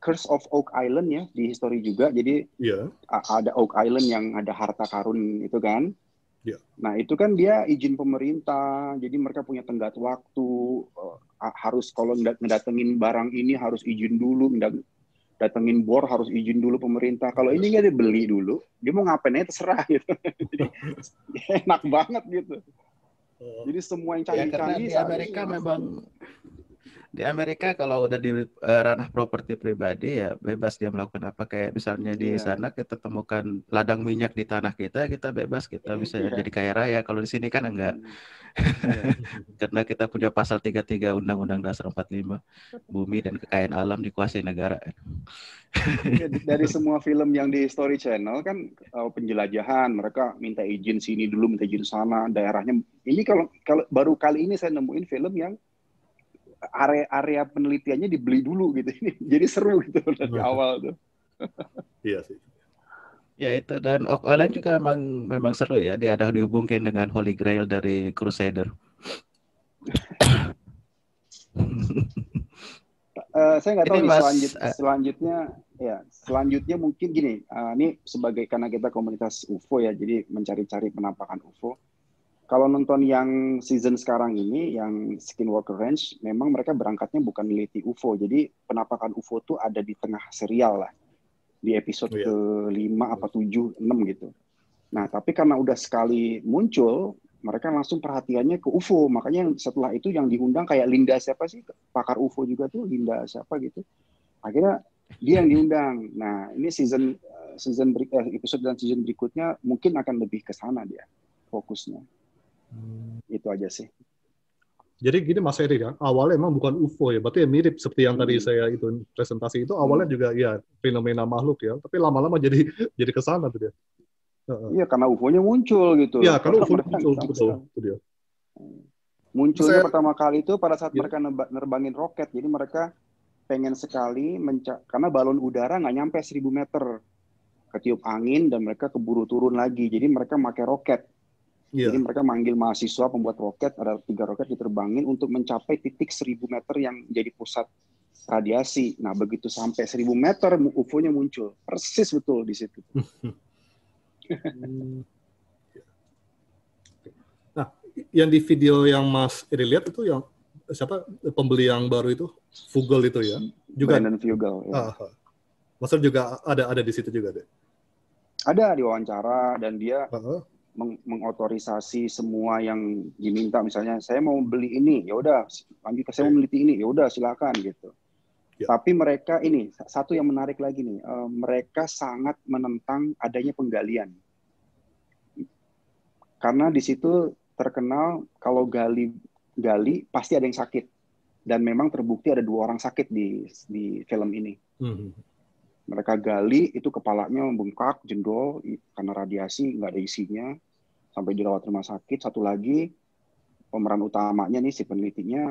C: Curse of Oak Island ya di history juga. Jadi ada Oak Island yang ada harta karun itu kan. Nah itu kan dia izin pemerintah, jadi mereka punya tenggat waktu, harus kalau ngedatengin barang ini harus izin dulu, datengin bor harus izin dulu pemerintah. Kalau ini nggak dibeli dulu, dia mau ngapain aja terserah gitu. Jadi enak banget gitu. Jadi semua yang canggih-canggih
A: di Amerika memang. Di Amerika kalau udah di ranah properti pribadi ya bebas dia melakukan apa, kayak misalnya di sana kita temukan ladang minyak di tanah kita bebas, kita bisa jadi kaya raya. Kalau di sini kan enggak. Karena kita punya pasal 33 Undang-Undang Dasar 45, bumi dan kekayaan alam dikuasai negara.
C: Dari semua film yang di History Channel kan penjelajahan, mereka minta izin sini dulu, minta izin sana, daerahnya. Ini kalau baru kali ini saya nemuin film yang area penelitiannya dibeli dulu gitu. Jadi seru gitu dari awal tuh.
B: Iya sih.
A: Ya itu, dan Oak Island juga memang seru ya. Dia ada dihubungkan dengan Holy Grail dari Crusader.
C: Saya nggak tahu selanjutnya mungkin gini. Ini sebagai karena kita komunitas UFO ya, jadi mencari-cari penampakan UFO. Kalau nonton yang season sekarang ini, yang Skinwalker Ranch, memang mereka berangkatnya bukan neliti UFO. Jadi penampakan UFO tuh ada di tengah serial lah. Di episode ke-5 apa 7, 6 gitu. Nah, tapi karena udah sekali muncul, mereka langsung perhatiannya ke UFO. Makanya setelah itu yang diundang kayak Linda siapa sih? Pakar UFO juga tuh, Linda siapa gitu. Akhirnya Dia yang diundang. Nah, ini episode dan season berikutnya mungkin akan lebih ke sana dia fokusnya. Itu aja sih.
B: Jadi gini Mas Eri kan, awalnya emang bukan UFO ya, berarti ya mirip seperti yang tadi saya itu presentasi itu awalnya juga ya fenomena makhluk ya, tapi lama-lama jadi ke sana tuh dia.
C: Iya, karena UFO-nya muncul gitu.
B: Iya, karena UFO
C: Mereka
B: muncul
C: nggak
B: betul
C: tahu.
B: itu dia.
C: Munculnya
B: Saya-
C: pertama kali itu pada saat
B: Iya.
C: mereka nerbangin roket. Jadi mereka pengen sekali karena balon udara nggak nyampe 1000 meter. Ketiup angin dan mereka keburu turun lagi. Jadi mereka pakai roket.
B: Iya.
C: Jadi mereka manggil mahasiswa pembuat roket, ada 3 roket diterbangin untuk mencapai titik 1000 meter yang jadi pusat radiasi. Nah, begitu sampai 1000 meter, UFO-nya muncul. Persis betul di situ.
B: Nah, yang di video yang Mas Eri lihat itu yang siapa pembeli yang baru itu, Vogel itu ya? Juga
C: Brandon Vogel. Ya.
B: Maksudnya juga ada di situ juga deh.
C: Ada diwawancara dan dia
B: Uh-huh.
C: mengotorisasi semua yang diminta, misalnya saya mau beli ini, ya udah lanjut, saya mau meneliti ini, ya udah silakan gitu.
B: Ya.
C: Tapi mereka ini satu yang menarik lagi nih, mereka sangat menentang adanya penggalian, karena di situ terkenal kalau gali pasti ada yang sakit, dan memang terbukti ada 2 orang sakit di film ini. Mereka gali, itu kepalanya membengkak, jendol, karena radiasi, nggak ada isinya, sampai dirawat rumah sakit. Satu lagi, pemeran utamanya nih, si penelitinya,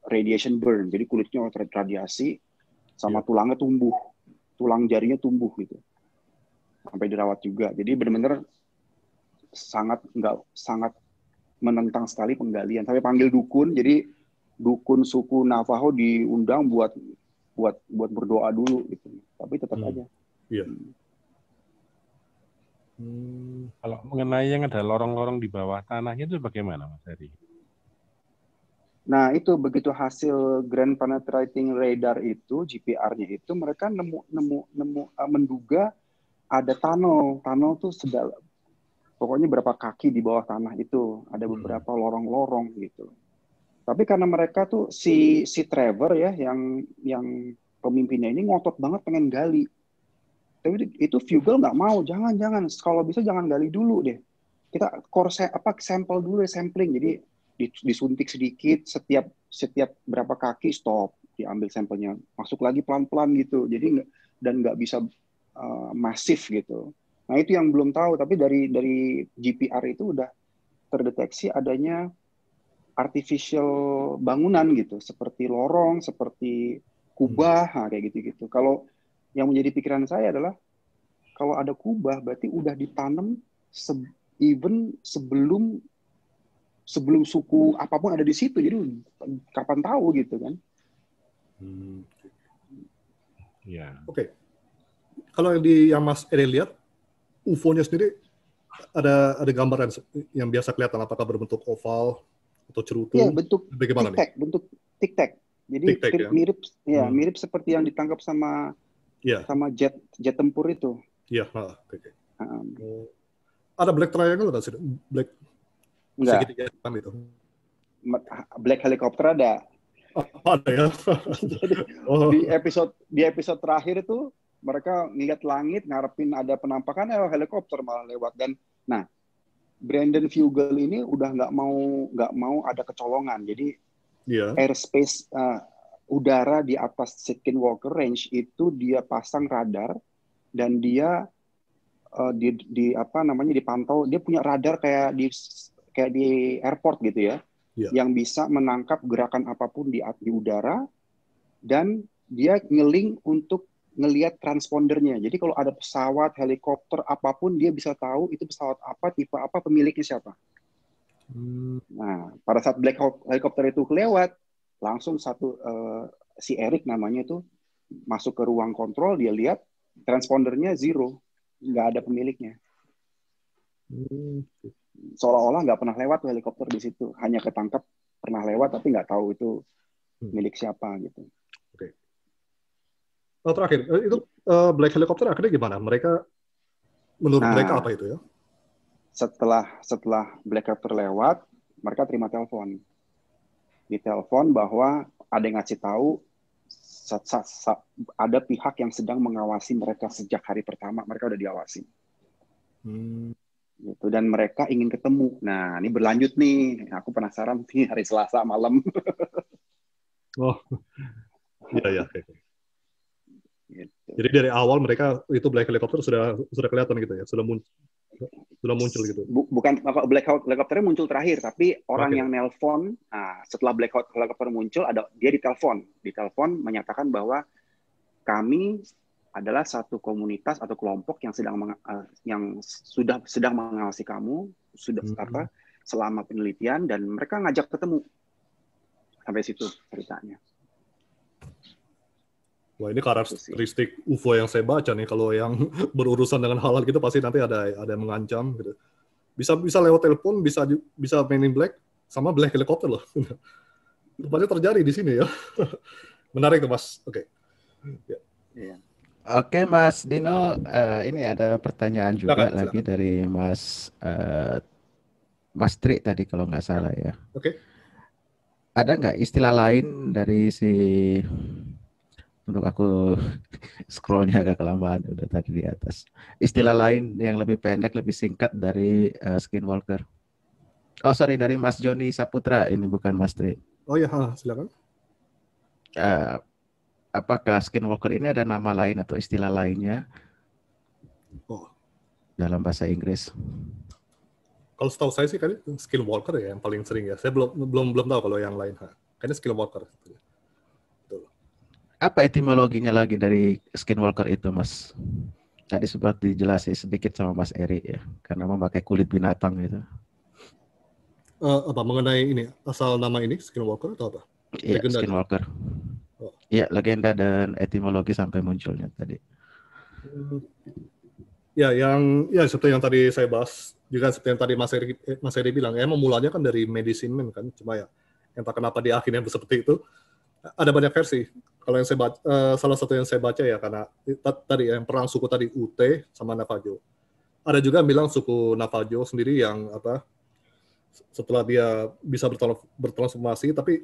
C: radiation burn, jadi kulitnya radiasi, sama tulangnya tumbuh, tulang jarinya tumbuh gitu, sampai dirawat juga. Jadi benar-benar sangat menentang sekali penggalian, sampai panggil dukun. Jadi dukun suku Navajo diundang buat berdoa dulu gitu, tapi tetap aja.
B: Iya.
E: Kalau mengenai yang ada lorong-lorong di bawah tanahnya itu bagaimana, Mas Heri?
C: Nah, itu begitu hasil Grand Penetrating Radar itu, GPR-nya itu, mereka menduga ada tunnel tuh pokoknya berapa kaki di bawah tanah itu, ada beberapa lorong-lorong gitu. Tapi karena mereka tuh si Trevor ya, yang pemimpinnya ini ngotot banget pengen gali. Tapi itu Vogel nggak mau, jangan, kalau bisa jangan gali dulu deh. Kita sampel dulu ya, sampling. Jadi disuntik sedikit, setiap berapa kaki stop, diambil sampelnya, masuk lagi pelan-pelan gitu. Jadi nggak bisa masif gitu. Nah, itu yang belum tahu, tapi dari GPR itu udah terdeteksi adanya artificial bangunan gitu, seperti lorong, seperti kubah, kayak gitu-gitu. Kalau yang menjadi pikiran saya adalah kalau ada kubah berarti udah ditanam even sebelum suku apapun ada di situ. Jadi kapan tahu gitu kan?
E: Ya.
B: Oke. Kalau yang Mas Eri lihat, UFO-nya sendiri ada gambaran yang biasa kelihatan, apakah berbentuk oval atau cerutu?
C: Iya, bentuk
B: bagaimana
C: tic-tac, bentuk tic-tac. Jadi
B: tic-tac, ya?
C: mirip seperti yang ditangkap sama jet tempur itu.
B: Iya, oke. Ada black triangle nggak sih? Black segitiga hitam itu.
C: Black helicopter ada.
B: Ada ya.
C: Jadi, di episode terakhir itu mereka ngeliat langit, ngarepin ada penampakan, helikopter malah lewat. Dan nah, Brandon Vogel ini udah nggak mau ada kecolongan. Jadi airspace udara di atas Skinwalker Range itu dia pasang radar, dan dia dipantau. Dia punya radar kayak di airport gitu ya, yang bisa menangkap gerakan apapun di udara, dan dia ngeling untuk ngelihat transpondernya. Jadi kalau ada pesawat, helikopter, apapun, dia bisa tahu itu pesawat apa, tipe apa, pemiliknya siapa. Nah, pada saat black helikopter itu lewat, langsung si Eric namanya itu masuk ke ruang kontrol, dia lihat transpondernya zero, nggak ada pemiliknya. Seolah-olah nggak pernah lewat tuh helikopter di situ, hanya ketangkep pernah lewat tapi nggak tahu itu milik siapa gitu.
B: Oke. Terakhir, itu black helicopter akhirnya gimana? Menurut mereka apa itu ya?
C: Setelah black helicopter lewat, mereka terima telepon. Ditelepon bahwa ada yang ngasih tahu ada pihak yang sedang mengawasi mereka sejak hari pertama mereka udah diawasi. Gitu, dan mereka ingin ketemu. Nah, ini berlanjut nih. Aku penasaran nih hari Selasa malam.
B: Oh, iya.
C: Gitu.
B: Jadi dari awal mereka itu Black Helicopter sudah kelihatan gitu ya, sudah muncul gitu.
C: Bukan Black Helicopter muncul terakhir, tapi orang yang nelpon. Nah, setelah Black Helicopter muncul, dia ditelepon menyatakan bahwa kami adalah satu komunitas atau kelompok yang sedang mengawasi kamu selama penelitian, dan mereka ngajak ketemu. Sampai situ ceritanya.
B: Wah, ini karakteristik UFO yang saya baca nih. Kalau yang berurusan dengan hal-hal gitu pasti nanti ada yang mengancam gitu. Bisa lewat telepon, bisa Men in Black sama Black Helicopter loh. Rupanya terjadi di sini ya. Menarik tuh, Mas. Oke. Ya.
C: Iya.
A: Oke, Mas Dino, ini ada pertanyaan juga lagi dari Mas Tri tadi kalau nggak salah ya.
B: Oke.
A: Ada nggak istilah lain dari untuk aku scrollnya agak kelamaan udah tadi di atas. Istilah lain yang lebih pendek, lebih singkat dari Skinwalker. Oh sorry, dari Mas Joni Saputra, ini bukan Mas Tri.
B: Oh ya, silakan.
A: Apakah Skinwalker ini ada nama lain atau istilah lainnya dalam bahasa Inggris?
B: Kalau setahu saya sih kan Skinwalker ya yang paling sering ya. Saya belum tahu kalau yang lain. Kayaknya Skinwalker.
A: Apa etimologinya lagi dari Skinwalker itu, Mas? Tadi sempat dijelasin sedikit sama Mas Eri ya, karena memakai kulit binatang gitu.
B: Apa mengenai ini asal nama ini Skinwalker atau apa?
A: Iya, Skinwalker. Iya, legenda dan etimologi sampai munculnya tadi.
B: Ya, seperti yang tadi saya bahas, juga seperti yang tadi Mas Eri bilang, emang mulanya kan dari medicine man kan, cuma ya entah kenapa di akhirnya seperti itu. Ada banyak versi. Kalau yang saya baca, salah satu yang saya baca ya karena tadi yang perang suku tadi UT sama Navajo. Ada juga yang bilang suku Navajo sendiri yang setelah dia bisa bertransformasi, tapi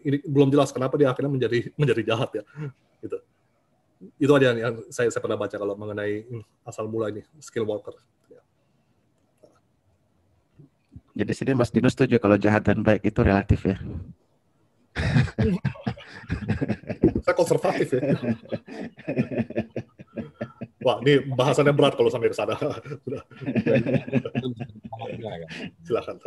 B: ini belum jelas kenapa dia akhirnya menjadi jahat ya. Gitu. Itu aja yang saya pernah baca kalau mengenai asal mula ini Skinwalker.
A: Jadi sini Mas Dino setuju kalau jahat dan baik itu relatif ya.
B: Saya konservatif ya. Wah, ini bahasannya berat kalau sampai ke sana. Silakan.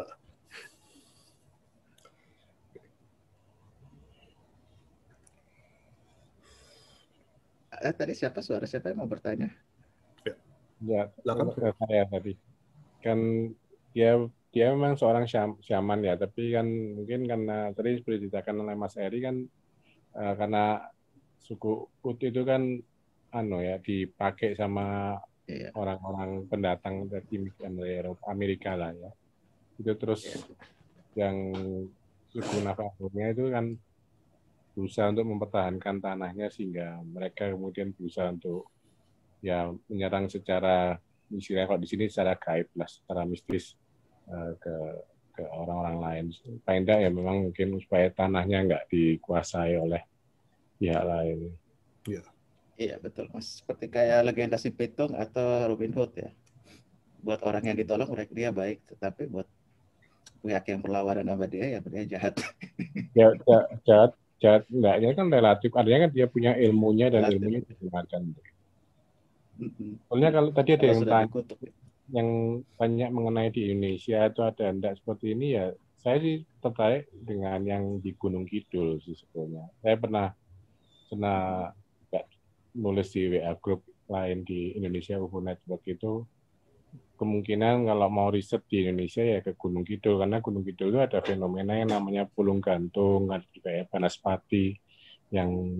A: Tadi suara siapa yang mau bertanya?
E: Ya, saya tadi. Kan dia memang seorang syaman ya, tapi kan mungkin karena tadi seperti diceritakan oleh Mas Eri kan karena suku Ut itu kan dipakai sama orang-orang pendatang dari Amerika lah ya. Itu terus yang suku Navajo-nya itu kan berusaha untuk mempertahankan tanahnya sehingga mereka kemudian berusaha untuk ya menyerang secara istilahnya kalau di sini secara gaib lah, secara mistis ke orang-orang lain. Paling tidak ya memang mungkin supaya tanahnya nggak dikuasai oleh pihak lain.
A: Iya betul Mas. Seperti kayak legenda si Pitung atau Robin Hood ya. Buat orang yang ditolong dia baik, tetapi buat pihak yang berlawanan sama dia ya dia jahat.
E: Ya jahat enggaknya kan relatif. Artinya kan dia punya ilmunya dan ilmunya digunakan. Soalnya kalau tadi ada yang tanya yang banyak mengenai di Indonesia itu ada enggak seperti ini ya, saya sih tertarik dengan yang di Gunung Kidul sih sebetulnya. Saya pernah nulis di WA group lain di Indonesia UFO Network itu, kemungkinan kalau mau riset di Indonesia ya ke Gunung Kidul, karena Gunung Kidul itu ada fenomena yang namanya pulung gantung, ada juga ya Banaspati, yang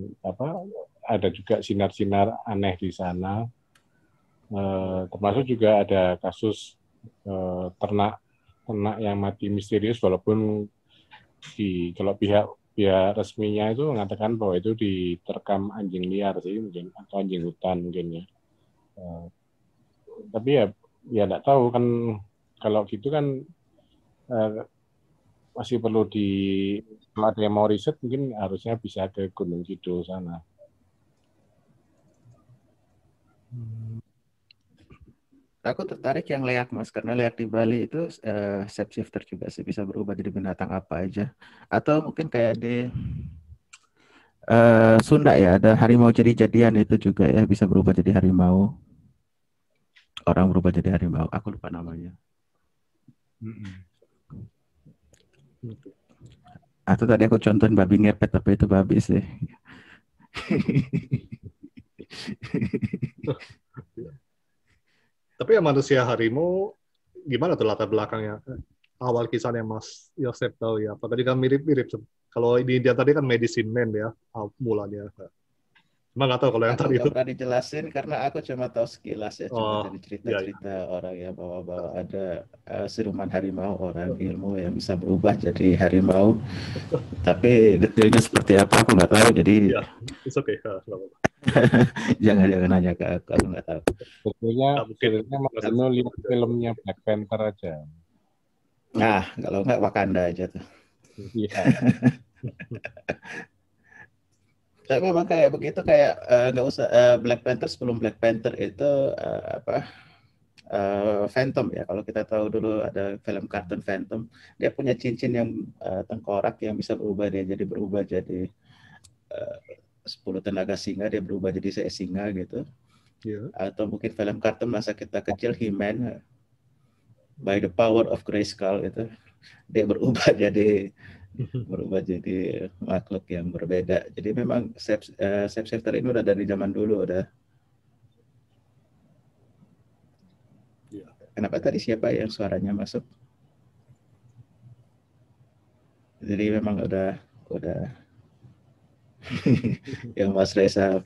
E: ada juga sinar-sinar aneh di sana. Termasuk juga ada kasus ternak yang mati misterius, walaupun kalau pihak resminya itu mengatakan bahwa itu diterkam anjing liar sih mungkin, atau anjing hutan mungkin ya. Tapi ya nggak tahu kan, kalau gitu kan masih perlu kalau ada yang mau riset mungkin harusnya bisa ke Gunung Kidul sana.
A: Aku tertarik yang leak Mas, karena leak di Bali itu shapeshifter juga sih, bisa berubah jadi binatang apa aja. Atau mungkin kayak di Sunda ya, ada harimau jadi-jadian itu juga ya, bisa berubah jadi harimau. Orang berubah jadi harimau, aku lupa namanya. Atau tadi aku contohin babi ngepet, tapi itu babi sih.
B: Tapi ya manusia harimau gimana tuh latar belakangnya? Awal kisahnya Mas Yosef tahu ya. Apa tadi kan mirip-mirip. Kalau di India tadi kan medicine man ya mulanya. Cuma nggak tahu kalau yang
A: Aku
B: tadi
A: nggak
B: itu.
A: pernah dijelasin karena aku cuma tahu sekilas ya, cuma
B: Oh,
A: dari
B: iya, iya.
A: cerita-cerita orang yang bawa-bawa ada siluman harimau, orang ilmu yang bisa berubah jadi harimau. Tapi detailnya seperti apa aku nggak tahu, jadi
B: Ya, it's okay. Nggak apa-apa.
A: jangan nanya ke aku nggak tahu.
E: Sebetulnya
B: mungkin.
E: Mas Dino lihat filmnya Black Panther aja.
A: Nah, kalau nggak Wakanda aja tuh.
E: Iya.
A: Tapi memang kayak begitu, kayak nggak usah Black Panther, sebelum Black Panther itu Phantom ya. Kalau kita tahu dulu ada film kartun Phantom, dia punya cincin yang tengkorak yang bisa berubah, dia jadi berubah jadi 10 tenaga singa, dia berubah jadi singa gitu.
B: Yeah.
A: Atau mungkin film kartun masa kita kecil, He-Man, by the power of Grayskull itu, dia berubah jadi makhluk yang berbeda. Jadi memang shapeshifter ini udah dari zaman dulu udah.
B: Ya.
A: Kenapa tadi siapa yang suaranya masuk? Jadi memang udah yang Mas Reza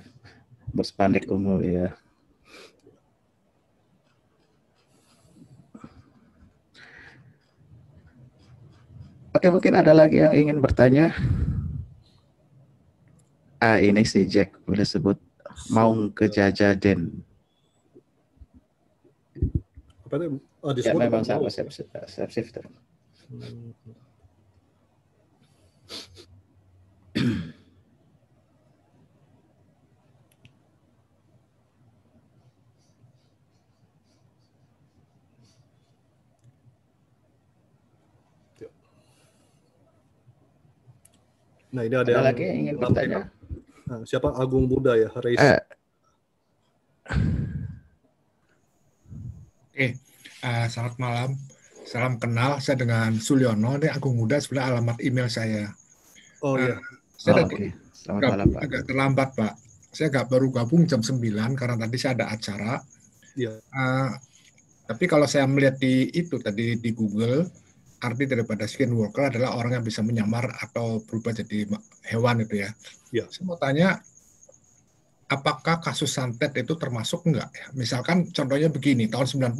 A: berspandek ungu ya. Oke, mungkin ada lagi yang ingin bertanya. Ini si Jack boleh sebut Maung Kejajaden.
B: Apa itu?
A: Ya memang sama shapeshifter.
B: Nah, ini ada yang
A: lagi yang ingin bertanya.
B: Nah, siapa? Agung Buddha ya, Reis.
F: Selamat malam. Salam kenal. Saya dengan Sulyono. Ini Agung Buddha, sebenarnya alamat email saya.
B: Oh iya.
F: Saya
A: Selamat malam, Pak.
F: Agak terlambat, Pak. Saya baru gabung jam 9 karena tadi saya ada acara.
B: Iya.
F: Tapi kalau saya melihat di itu tadi di Google, arti daripada skinwalker adalah orang yang bisa menyamar atau berubah jadi hewan itu ya.
B: Iya.
F: Saya mau tanya, apakah kasus santet itu termasuk enggak ya? Misalkan contohnya begini, tahun 90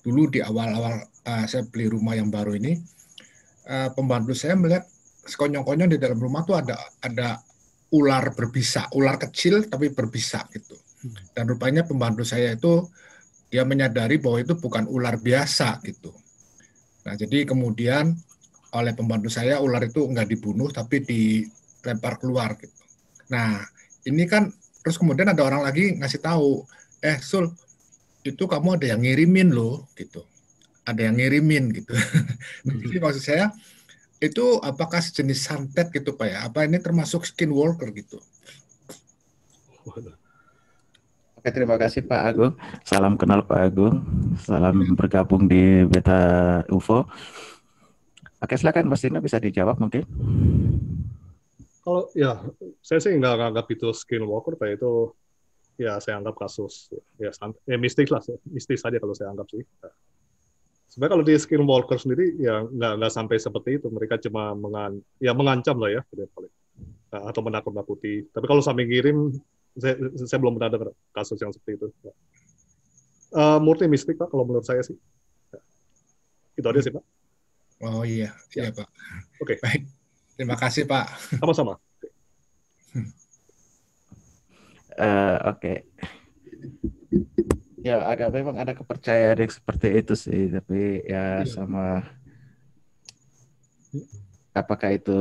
F: dulu di awal-awal saya beli rumah yang baru ini, pembantu saya melihat sekonyong-konyong di dalam rumah tuh ada ular berbisa, ular kecil tapi berbisa gitu. Dan rupanya pembantu saya itu dia menyadari bahwa itu bukan ular biasa gitu. Nah, jadi kemudian oleh pembantu saya ular itu enggak dibunuh tapi dilempar keluar gitu. Nah, ini kan terus kemudian ada orang lagi ngasih tahu, Sul, itu kamu ada yang ngirimin loh gitu. Ada yang ngirimin gitu. Jadi maksud saya itu apakah sejenis santet gitu Pak ya? Apa ini termasuk skinwalker gitu?
A: Oke, terima kasih Pak Agung. Salam kenal Pak Agung. Salam bergabung di Beta UFO. Oke, silakan Mas Dino, bisa dijawab mungkin.
B: Kalau ya, saya sih nggak anggap itu skinwalker, Pak. Itu ya saya anggap kasus ya mistis lah, mistis saja kalau saya anggap sih. Sebenarnya kalau di skinwalker sendiri ya nggak sampai seperti itu. Mereka cuma mengancam lah ya, atau menakut-nakuti. Tapi kalau sampai ngirim, saya belum pernah dengar kasus yang seperti itu. Murni mistik Pak, kalau menurut saya sih. Itu aja sih Pak.
F: Oh iya, iya Pak.
B: Oke.
F: Baik, terima kasih Pak.
B: Sama-sama.
A: Oke. Ya, memang ada kepercayaan yang seperti itu sih, tapi ya sama apakah itu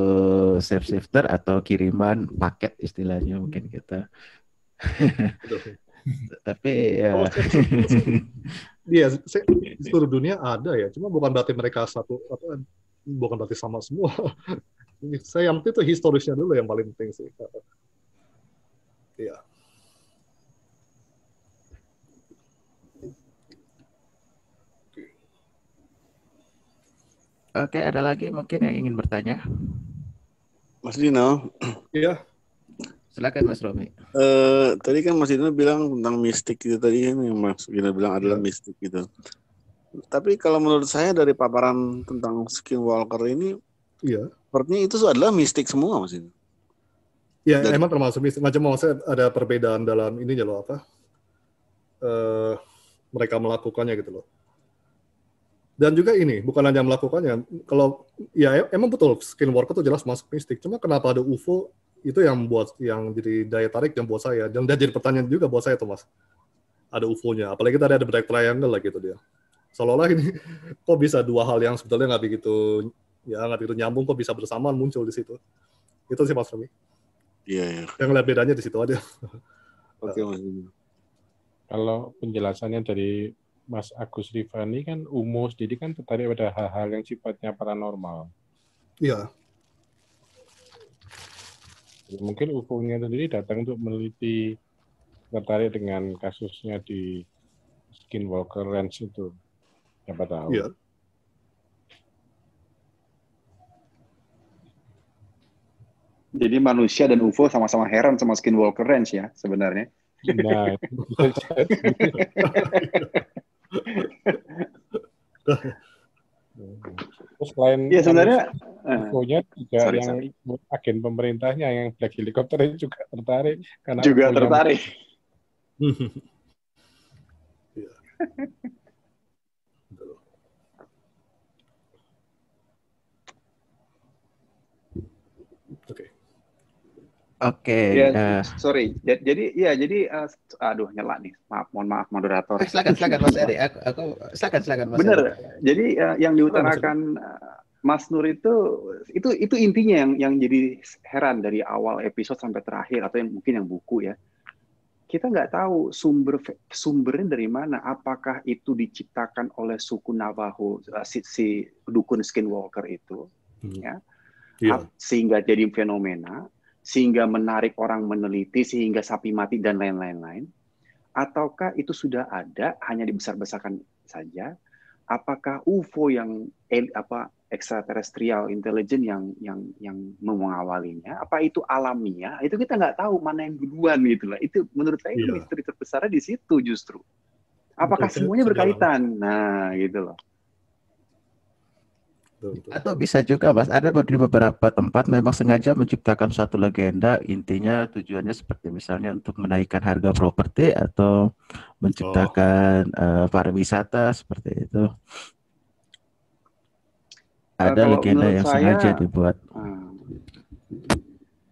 A: shapeshifter atau kiriman paket istilahnya mungkin kita. Tapi ya.
B: Oh, iya, di seluruh dunia ada ya. Cuma bukan berarti mereka satu, bukan berarti sama semua. Saya yang penting itu historisnya dulu yang paling penting sih. Iya.
A: Oke, ada lagi mungkin yang ingin bertanya?
D: Mas Dino.
B: Iya.
A: Silakan Mas Romi.
D: Tadi kan Mas Dino bilang tentang mistik itu tadi kan yang Mas Dino bilang adalah mistik gitu. Tapi kalau menurut saya dari paparan tentang skinwalker ini, sepertinya itu adalah mistik semua Mas Dino.
B: Ya, emang termasuk mistik. Macam maksudnya ada perbedaan dalam ininya loh apa? Mereka melakukannya gitu loh. Dan juga ini, bukan hanya melakukannya. Kalau ya emang betul skinwalker itu jelas masuk mistik. Cuma kenapa ada UFO itu yang jadi daya tarik yang buat saya. Dan jadi pertanyaan juga buat saya tuh Mas. Ada UFO-nya. Apalagi tadi ada black triangle lah gitu dia. Seolah-olah ini kok bisa dua hal yang sebetulnya nggak begitu nyambung kok bisa bersamaan muncul di situ. Itu sih Mas Romi.
D: Iya.
B: Yang lihat bedanya di situ aja.
D: Oke Mas.
E: Kalau penjelasannya dari Mas Agus Rifani kan UMO sendiri kan tertarik pada hal-hal yang sifatnya paranormal.
B: Iya.
E: Mungkin UFO-nya sendiri datang untuk meneliti, tertarik dengan kasusnya di Skinwalker Ranch itu. Siapa tahu.
B: Iya.
C: Jadi manusia dan UFO sama-sama heran sama Skinwalker Ranch ya sebenarnya.
E: Nah, terus selain
C: ya sebenarnya
E: UFO-nya juga yang agen pemerintahnya yang Black Helicopter itu juga tertarik karena
C: juga tertarik.
A: Oke.
C: Sorry. Jadi aduh nyala nih. Mohon maaf moderator.
A: Silakan Mas Eri. Silakan Mas.
C: Bener. Jadi yang diutarakan Mas Nur itu intinya yang jadi heran dari awal episode sampai terakhir atau yang mungkin yang buku ya. Kita nggak tahu sumbernya dari mana. Apakah itu diciptakan oleh suku Navajo si dukun Skinwalker itu, ya, sehingga jadi fenomena, sehingga menarik orang meneliti, sehingga sapi mati dan lain-lain. Ataukah itu sudah ada hanya dibesar-besarkan saja? Apakah UFO yang extraterrestrial intelligent yang mengawalinya? Apa itu alamiah? Itu kita nggak tahu mana yang duluan gitu lah. Itu menurut saya itu misteri terbesarnya di situ justru. Apakah semuanya berkaitan? Nah, gitu loh.
A: Atau bisa juga Mas, ada di beberapa tempat memang sengaja menciptakan suatu legenda, intinya tujuannya seperti misalnya untuk menaikkan harga properti atau menciptakan pariwisata seperti itu. Ada legenda yang sengaja dibuat.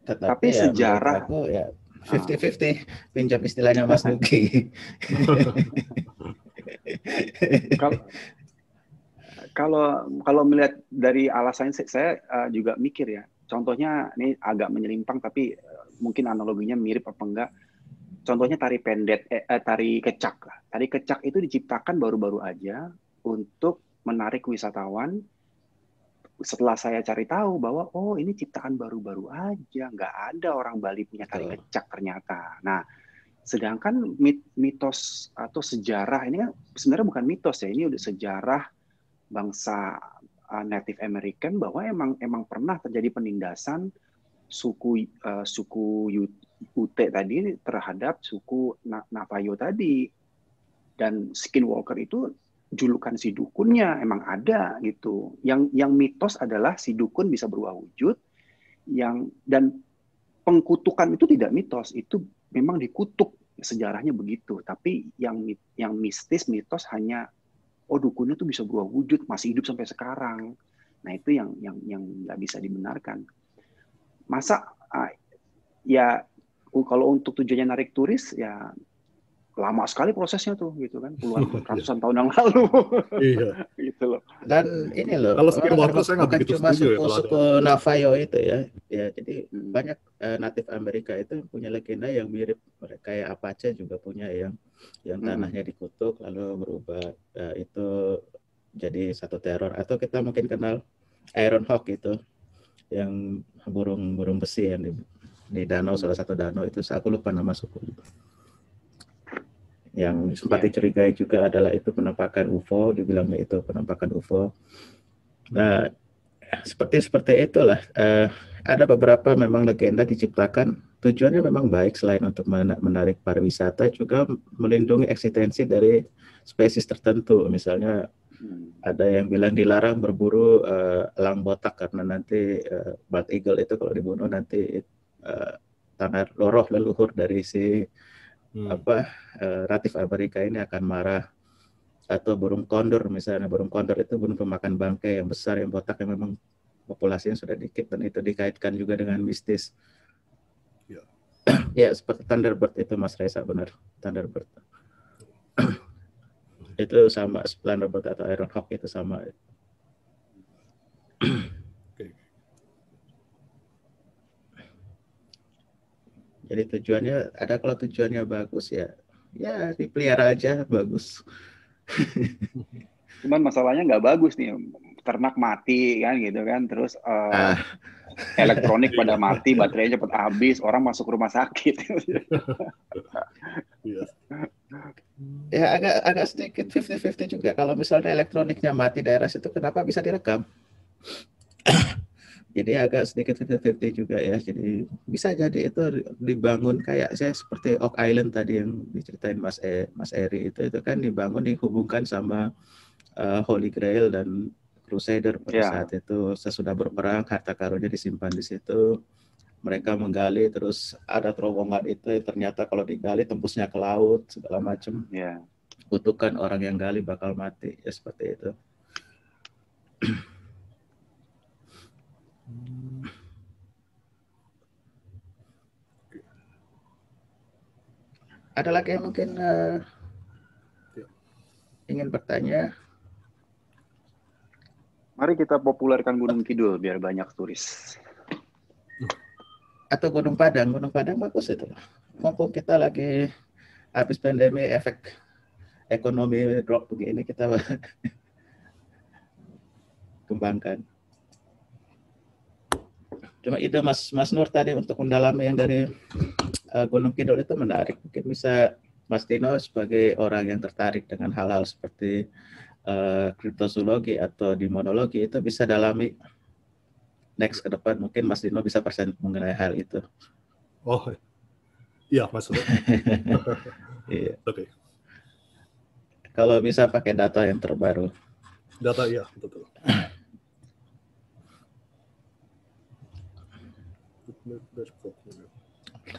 C: Tapi ya, sejarah
A: aku ya 50-50, pinjam istilahnya Mas Nuki.
C: Kalau melihat dari alasannya, saya juga mikir ya. Contohnya ini agak menyelimpang, tapi mungkin analoginya mirip apa enggak. Contohnya tari kecak. Tari kecak itu diciptakan baru-baru aja untuk menarik wisatawan. Setelah saya cari tahu bahwa ini ciptaan baru-baru aja, nggak ada orang Bali punya tari kecak ternyata. Nah, sedangkan mitos atau sejarah ini sebenarnya bukan mitos ya, ini udah sejarah bangsa Native American bahwa emang pernah terjadi penindasan suku Ute tadi terhadap suku Navajo tadi, dan Skinwalker itu julukan si dukunnya emang ada gitu. Yang mitos adalah si dukun bisa berubah wujud, dan pengkutukan itu tidak mitos, itu memang dikutuk, sejarahnya begitu. Tapi yang mistis mitos hanya dukunnya tuh bisa berubah wujud, masih hidup sampai sekarang. Nah itu yang nggak bisa dibenarkan. Masa ya kalau untuk tujuannya narik turis ya lama sekali prosesnya tuh gitu kan, puluhan ratusan tahun yang lalu.
B: Iya.
C: Gitu loh.
A: Dan ini loh,
B: Kalau skinwalker saya nggak
A: bukan
B: begitu
A: cuma
B: setuju ya kalau ada.
A: suku Navajo itu ya. Ya, jadi banyak natif Amerika itu punya legenda yang mirip kayak Apache juga punya yang tanahnya dikutuk lalu berubah itu jadi satu teror. Atau kita mungkin kenal Iron Hawk itu yang burung besi yang di danau, salah satu danau itu, aku lupa nama suku. Yang sempat dicurigai juga adalah itu penampakan UFO, dibilangnya itu penampakan UFO. Nah, seperti itulah. Ada beberapa memang legenda diciptakan, tujuannya memang baik, selain untuk menarik pariwisata, juga melindungi eksistensi dari spesies tertentu. Misalnya ada yang bilang dilarang berburu elang botak karena nanti bald eagle itu kalau dibunuh nanti tanah roh leluhur dari si natif Amerika ini akan marah. Atau burung kondor misalnya, burung kondor itu burung pemakan bangkai yang besar, yang botak, yang memang populasinya sudah dikit, dan itu dikaitkan juga dengan mistis. Ya, seperti Thunderbird itu Mas Reza, benar, Thunderbird. Itu sama, Thunderbird atau Iron Hawk itu sama. Jadi tujuannya ada, kalau tujuannya bagus ya dipelihara aja, bagus.
C: Cuman masalahnya nggak bagus nih, ternak mati kan gitu kan, terus elektronik pada mati, baterainya cepat habis, orang masuk rumah sakit.
A: Ya agak sedikit 50-50 juga. Kalau misalnya elektroniknya mati daerah situ, kenapa bisa direkam? Jadi agak sedikit 50-50 juga ya. Jadi bisa jadi itu dibangun kayak saya seperti Oak Island tadi yang diceritain Mas Eri, itu kan dibangun, dihubungkan sama Holy Grail dan Crusader pada saat itu. Sesudah berperang, harta karunnya disimpan di situ. Mereka menggali, terus ada terowongan itu, ternyata kalau digali tembusnya ke laut segala macam. Kutukan orang yang gali bakal mati, ya seperti itu. Ada lagi yang mungkin ingin bertanya?
C: Mari kita populerkan Gunung Kidul biar banyak turis.
A: Atau Gunung Padang bagus itu. Mumpung kita lagi habis pandemi, efek ekonomi drop begini, kita kembangkan. Cuma ide Mas Nur tadi untuk mendalami yang dari Gunung Kidul itu menarik. Mungkin bisa Mas Dino sebagai orang yang tertarik dengan hal-hal seperti kriptozoologi atau demonologi itu bisa dalami next ke depan. Mungkin Mas Dino bisa present mengenai hal itu.
B: Oh iya, Mas.
A: Iya.
B: Oke.
A: Kalau bisa pakai data yang terbaru.
B: Data, iya, betul.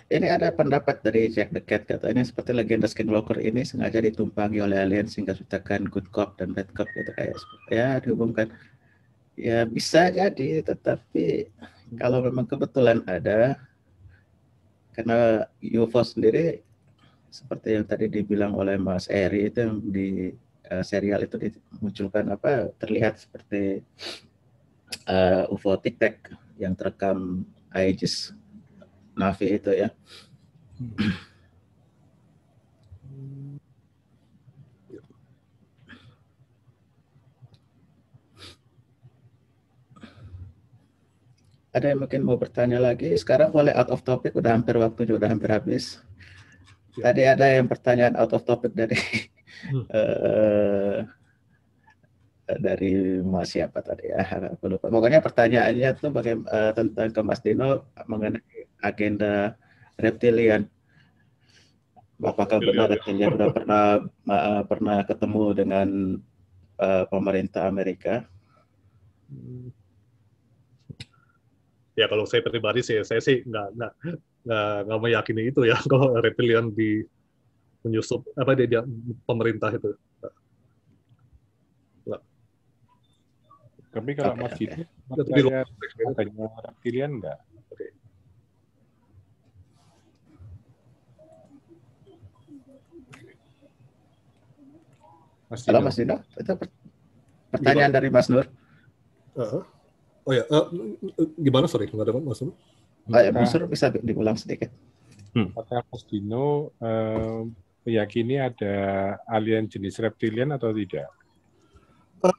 A: Ini ada pendapat dari Jack the Cat, katanya seperti legenda Skinwalker ini sengaja ditumpangi oleh alien sehingga menciptakan good cop dan bad cop gitu, kayak ya dihubungkan. Ya bisa jadi, tetapi kalau memang kebetulan ada, karena UFO sendiri seperti yang tadi dibilang oleh Mas Eri itu, yang di serial itu dimunculkan terlihat seperti UFO Tic Tac yang terekam Aegis Navi itu ya. Ada yang mungkin mau bertanya lagi? Sekarang boleh out of topic, udah hampir waktunya, udah hampir habis. Tadi ada yang pertanyaan out of topic dari dari Mas siapa tadi ya, aku lupa. Pokoknya pertanyaannya tuh tentang ke Mas Dino mengenai agenda reptilian. Apakah benar reptilian sudah pernah ketemu dengan pemerintah Amerika?
B: Ya kalau saya pribadi sih, saya sih nggak meyakini itu ya kalau reptilian menyusup di pemerintah itu.
E: Tapi kalau Mas Dino percaya adanya reptilian enggak?
A: Halo Mas Dino, itu pertanyaan dari Mas Nur.
B: Oh ya, gimana, sorry, nggak ada Mas Nur?
A: Mas Nur bisa diulang sedikit.
E: Apakah Mas Dino meyakini ada alien jenis reptilian atau tidak?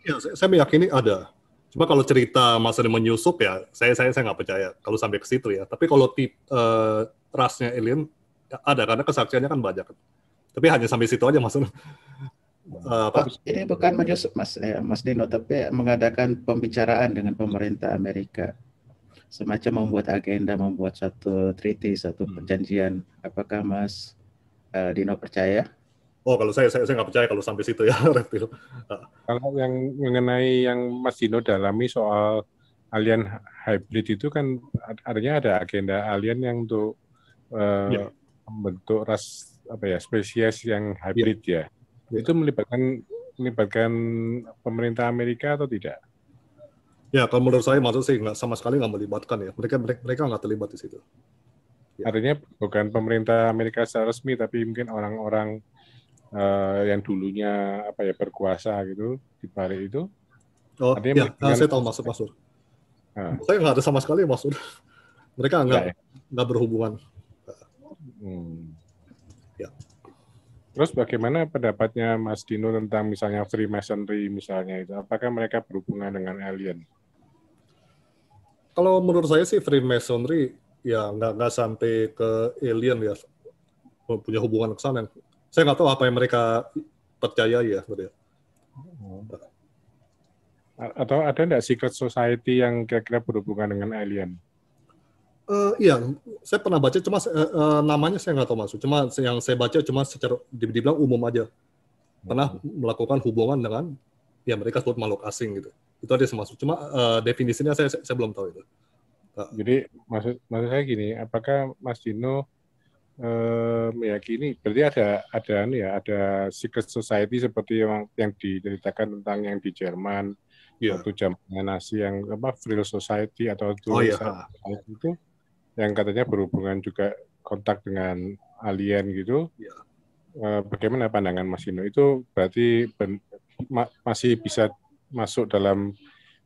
B: Ya, saya meyakini ada. Cuma kalau cerita masa menyusup ya, saya nggak percaya kalau sampai ke situ ya. Tapi kalau rasnya alien ada, karena kesaksiannya kan banyak. Tapi hanya sampai situ aja Mas.
A: Ini bukan menyusup Mas Dino, tapi mengadakan pembicaraan dengan pemerintah Amerika, semacam membuat agenda, membuat satu treaty, satu perjanjian. Apakah Mas Dino percaya?
B: Oh, kalau saya nggak percaya kalau sampai situ ya, reptil.
E: Kalau yang mengenai yang Mas Dino dalami soal alien hybrid itu kan artinya ada agenda alien yang untuk membentuk spesies yang hybrid ya. Itu melibatkan pemerintah Amerika atau tidak?
B: Ya, kalau menurut saya maksud sih sama sekali nggak melibatkan ya. Mereka nggak terlibat di situ.
E: Ya. Artinya bukan pemerintah Amerika secara resmi, tapi mungkin orang-orang yang dulunya berkuasa gitu di balik itu.
B: Oh iya, saya tahu maksud. Saya nggak ada sama sekali maksud. Mereka nggak berhubungan. Ya.
E: Terus bagaimana pendapatnya Mas Dino tentang misalnya Freemasonry misalnya itu? Apakah mereka berhubungan dengan alien?
B: Kalau menurut saya sih Freemasonry ya nggak sampai ke alien ya, punya hubungan ke sana. Saya nggak tahu apa yang mereka percaya ya.
E: Atau ada nggak secret society yang kira-kira berhubungan dengan alien?
B: Iya, saya pernah baca, cuma namanya saya nggak tahu maksud. Cuma yang saya baca cuma secara dibilang umum aja. Pernah melakukan hubungan dengan ya mereka sebut makhluk asing gitu. Itu aja maksud. Cuma definisinya saya belum tahu itu.
E: Jadi maksud saya gini, apakah Mas Dino meyakini berarti ada secret society seperti yang diceritakan tentang yang di Jerman waktu zaman Nazi yang Vril Society atau society itu yang katanya berhubungan juga kontak dengan alien gitu. Bagaimana pandangan Mas Dino? Itu berarti masih bisa masuk dalam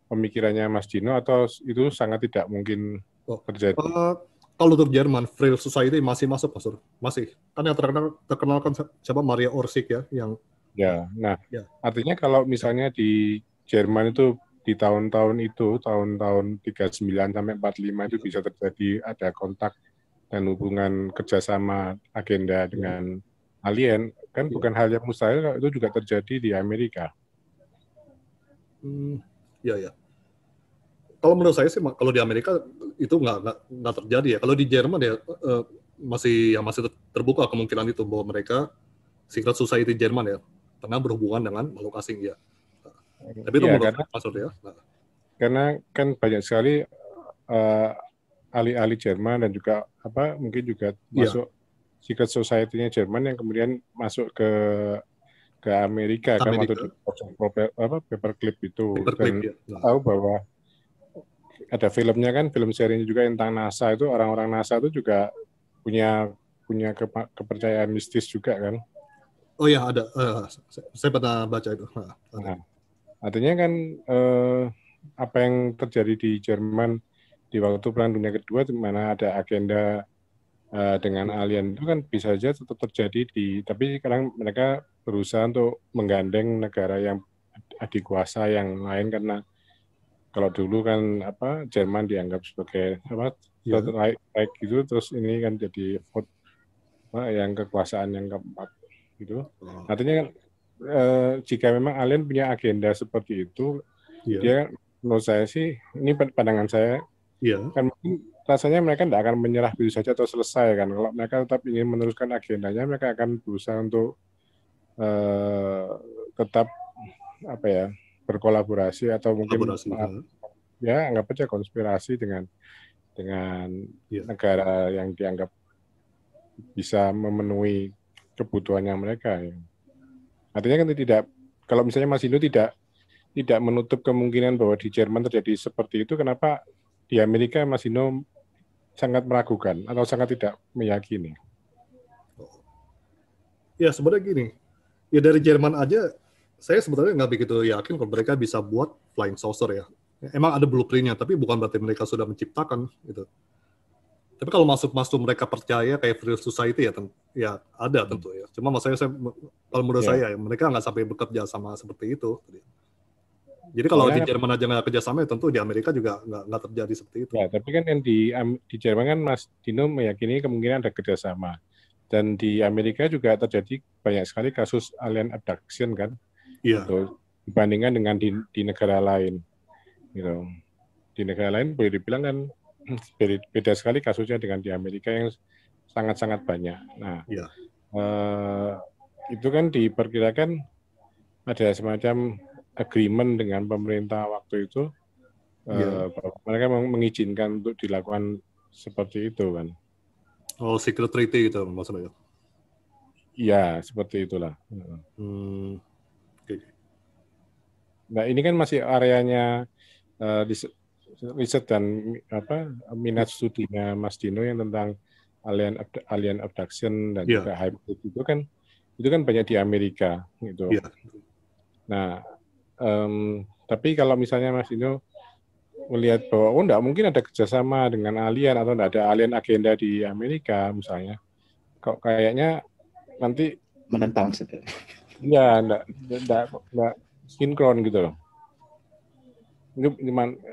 E: pemikirannya Mas Dino atau itu sangat tidak mungkin terjadi?
B: Kalau untuk Jerman, Vril Society masih masuk, Mas. Masih. Kan yang terkenal kan siapa? Maria Orsic ya, yang
E: artinya kalau misalnya di Jerman itu di tahun-tahun 39 sampai 45 itu bisa terjadi ada kontak dan hubungan kerjasama agenda dengan alien, kan bukan hal yang mustahil itu juga terjadi di Amerika.
B: Ya. Kalau menurut saya sih, kalau di Amerika itu nggak terjadi ya. Kalau di Jerman ya masih terbuka kemungkinan itu bahwa mereka secret society Jerman ya pernah berhubungan dengan makhluk asing ya. Tapi itu menurut maksud ya.
E: Karena kan banyak sekali ahli-ahli Jerman dan juga mungkin juga masuk secret society-nya Jerman yang kemudian masuk ke Amerika kan waktu di paperclip itu tahu bahwa ada filmnya kan, film serinya juga tentang NASA itu, orang-orang NASA itu juga punya kepercayaan mistis juga kan.
B: Oh ya ada, saya pernah baca itu.
E: Artinya kan apa yang terjadi di Jerman di waktu Perang Dunia Kedua, di mana ada agenda dengan alien itu kan bisa saja tetap terjadi tapi sekarang mereka berusaha untuk menggandeng negara yang adikuasa yang lain, karena kalau dulu kan Jerman dianggap sebagai like gitu, terus ini kan jadi yang kekuasaan yang keempat gitu. Artinya jika memang alien punya agenda seperti itu, dia menurut saya sih, ini pandangan saya, kan mungkin rasanya mereka tidak akan menyerah begitu saja atau selesai kan. Kalau mereka tetap ingin meneruskan agendanya, mereka akan berusaha untuk tetap berkolaborasi atau mungkin anggap aja konspirasi dengan negara yang dianggap bisa memenuhi kebutuhannya mereka. Ya. Artinya kan kalau misalnya Mas Indo tidak menutup kemungkinan bahwa di Jerman terjadi seperti itu, kenapa di Amerika Mas Indo sangat meragukan atau sangat tidak meyakini?
B: Ya sebenarnya gini, ya dari Jerman aja saya sebetulnya nggak begitu yakin kalau mereka bisa buat flying saucer ya. Emang ada blueprint-nya, tapi bukan berarti mereka sudah menciptakan gitu. Tapi kalau masuk mereka percaya kayak Free Society ya ada tentu ya. Cuma maksudnya kalau menurut saya mereka nggak sampai bekerja sama seperti itu. Jadi kalau di Jerman aja nggak kerjasama, ya tentu di Amerika juga nggak terjadi seperti itu.
E: Ya, tapi kan yang di Jerman kan Mas Dino meyakini kemungkinan ada kerjasama. Dan di Amerika juga terjadi banyak sekali kasus alien abduction kan.
B: Iya.
E: Dibandingkan dengan di negara lain. Gitu. Di negara lain boleh dibilang kan beda sekali kasusnya dengan di Amerika yang sangat-sangat banyak. Nah, itu kan diperkirakan ada semacam agreement dengan pemerintah waktu itu, mereka mengizinkan untuk dilakukan seperti itu kan.
B: Oh, secret treaty gitu maksudnya?
E: Iya, seperti itulah.
B: Okay.
E: Nah, ini kan masih areanya riset dan minat studinya Mas Dino yang tentang alien abduction dan juga hybrid itu kan banyak di Amerika gitu.
B: Yeah.
E: Nah, tapi kalau misalnya Mas Dino melihat bahwa enggak mungkin ada kerjasama dengan alien atau enggak ada alien agenda di Amerika misalnya, kok kayaknya nanti
A: menentang gitu.
E: Iya, enggak sinkron gitu loh. Itu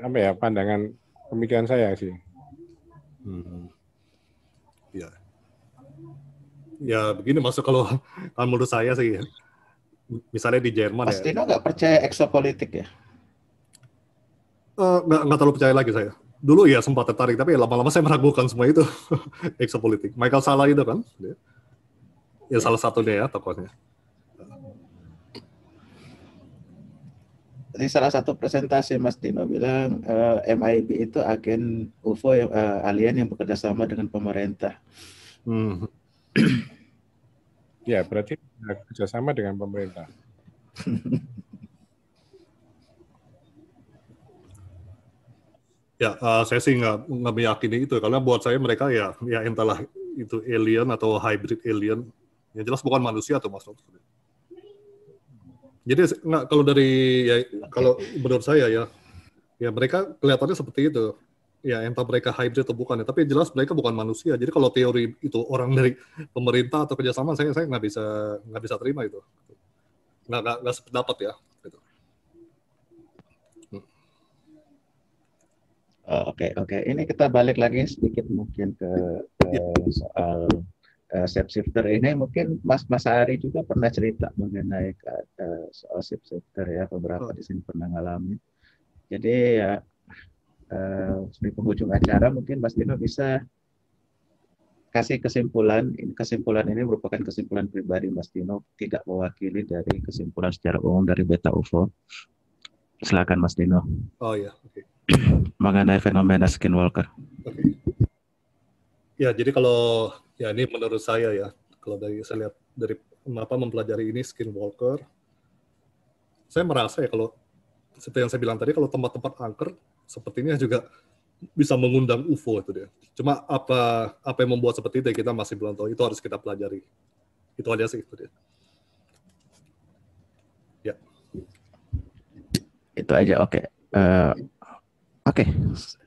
E: apa ya pandangan pemikiran saya sih.
B: Ya begini masuk kalau menurut saya sih, misalnya di Jerman
A: Mas Dino nggak percaya exopolitik ya?
B: Nggak terlalu percaya lagi saya. Dulu ya sempat tertarik, tapi lama-lama saya meragukan semua itu exopolitik. Michael Salla itu kan, ya salah satunya ya tokohnya.
A: Di salah satu presentasi Mas Dino bilang MIB itu agen UFO alien yang bekerja sama dengan pemerintah.
E: Ya berarti kerjasama dengan pemerintah.
B: Ya saya sih nggak meyakini itu karena buat saya mereka ya entahlah itu alien atau hybrid alien, yang jelas bukan manusia tuh Mas. Jadi nggak kalau menurut saya ya mereka kelihatannya seperti itu. Ya entah mereka hybrid atau bukan, tapi jelas mereka bukan manusia. Jadi kalau teori itu orang dari pemerintah atau kerjasama, saya nggak bisa terima itu. Nggak sependapat ya. Gitu.
A: Oke. Ini kita balik lagi sedikit mungkin ke soal shapeshifter ini. Mungkin Mas Ari juga pernah cerita mengenai soal shapeshifter ya, beberapa di sini pernah ngalamin. Jadi ya di penghujung acara mungkin Mas Dino bisa kasih kesimpulan. Kesimpulan ini merupakan kesimpulan pribadi Mas Dino, tidak mewakili dari kesimpulan secara umum dari Beta UFO. Silakan Mas Dino.
B: Oh ya, oke.
A: Mengenai fenomena skinwalker.
B: Oke. Ya, jadi kalau ya ini menurut saya ya, kalau saya lihat dari mempelajari ini skinwalker, saya merasa ya kalau seperti yang saya bilang tadi, kalau tempat-tempat angker sepertinya juga bisa mengundang UFO itu dia. Cuma apa yang membuat seperti itu kita masih belum tahu. Itu harus kita pelajari. Itu aja sih itu dia. Ya.
A: Itu aja, oke. Oke,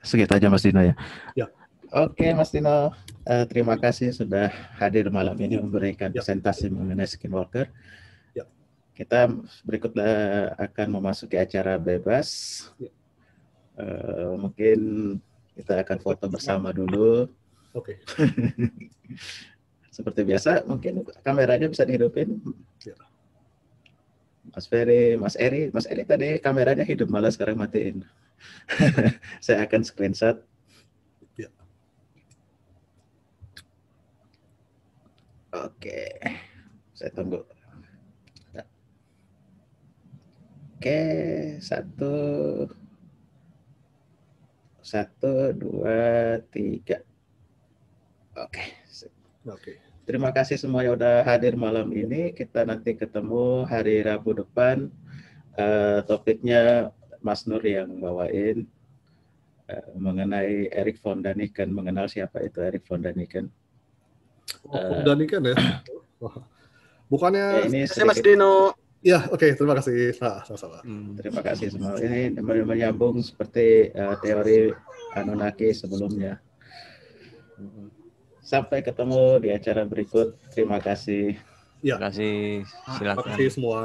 A: segitu aja Mas Dino ya.
B: Ya.
A: Oke Mas Dino, terima kasih sudah hadir malam ini memberikan presentasi mengenai skinwalker.
B: Ya.
A: Kita berikutnya akan memasuki acara bebas. Ya. Mungkin kita akan foto bersama dulu.
B: Oke.
A: Seperti biasa, mungkin kameranya bisa dihidupin.
B: Ya.
A: Mas Ferry, Mas Eri tadi kameranya hidup, malah sekarang matiin. Saya akan screenshot.
B: Ya.
A: Oke, saya tunggu. Oke, 1, 2, 3. Oke. Terima kasih semua yang udah hadir malam ini. Kita nanti ketemu hari Rabu depan. Topiknya Mas Nur yang bawain mengenai Erik von Daniken. Mengenal siapa itu Erik von Daniken?
B: Von Daniken ya? Bukannya
A: ini
G: Mas Dino.
B: Ya, oke, terima kasih. Nah, sama-sama.
A: Terima kasih semua. Ini menyambung seperti teori Anunnaki sebelumnya. Sampai ketemu di acara berikut. Terima kasih.
B: Ya.
G: Terima kasih.
B: Terima
G: Silakan.
B: kasih semua.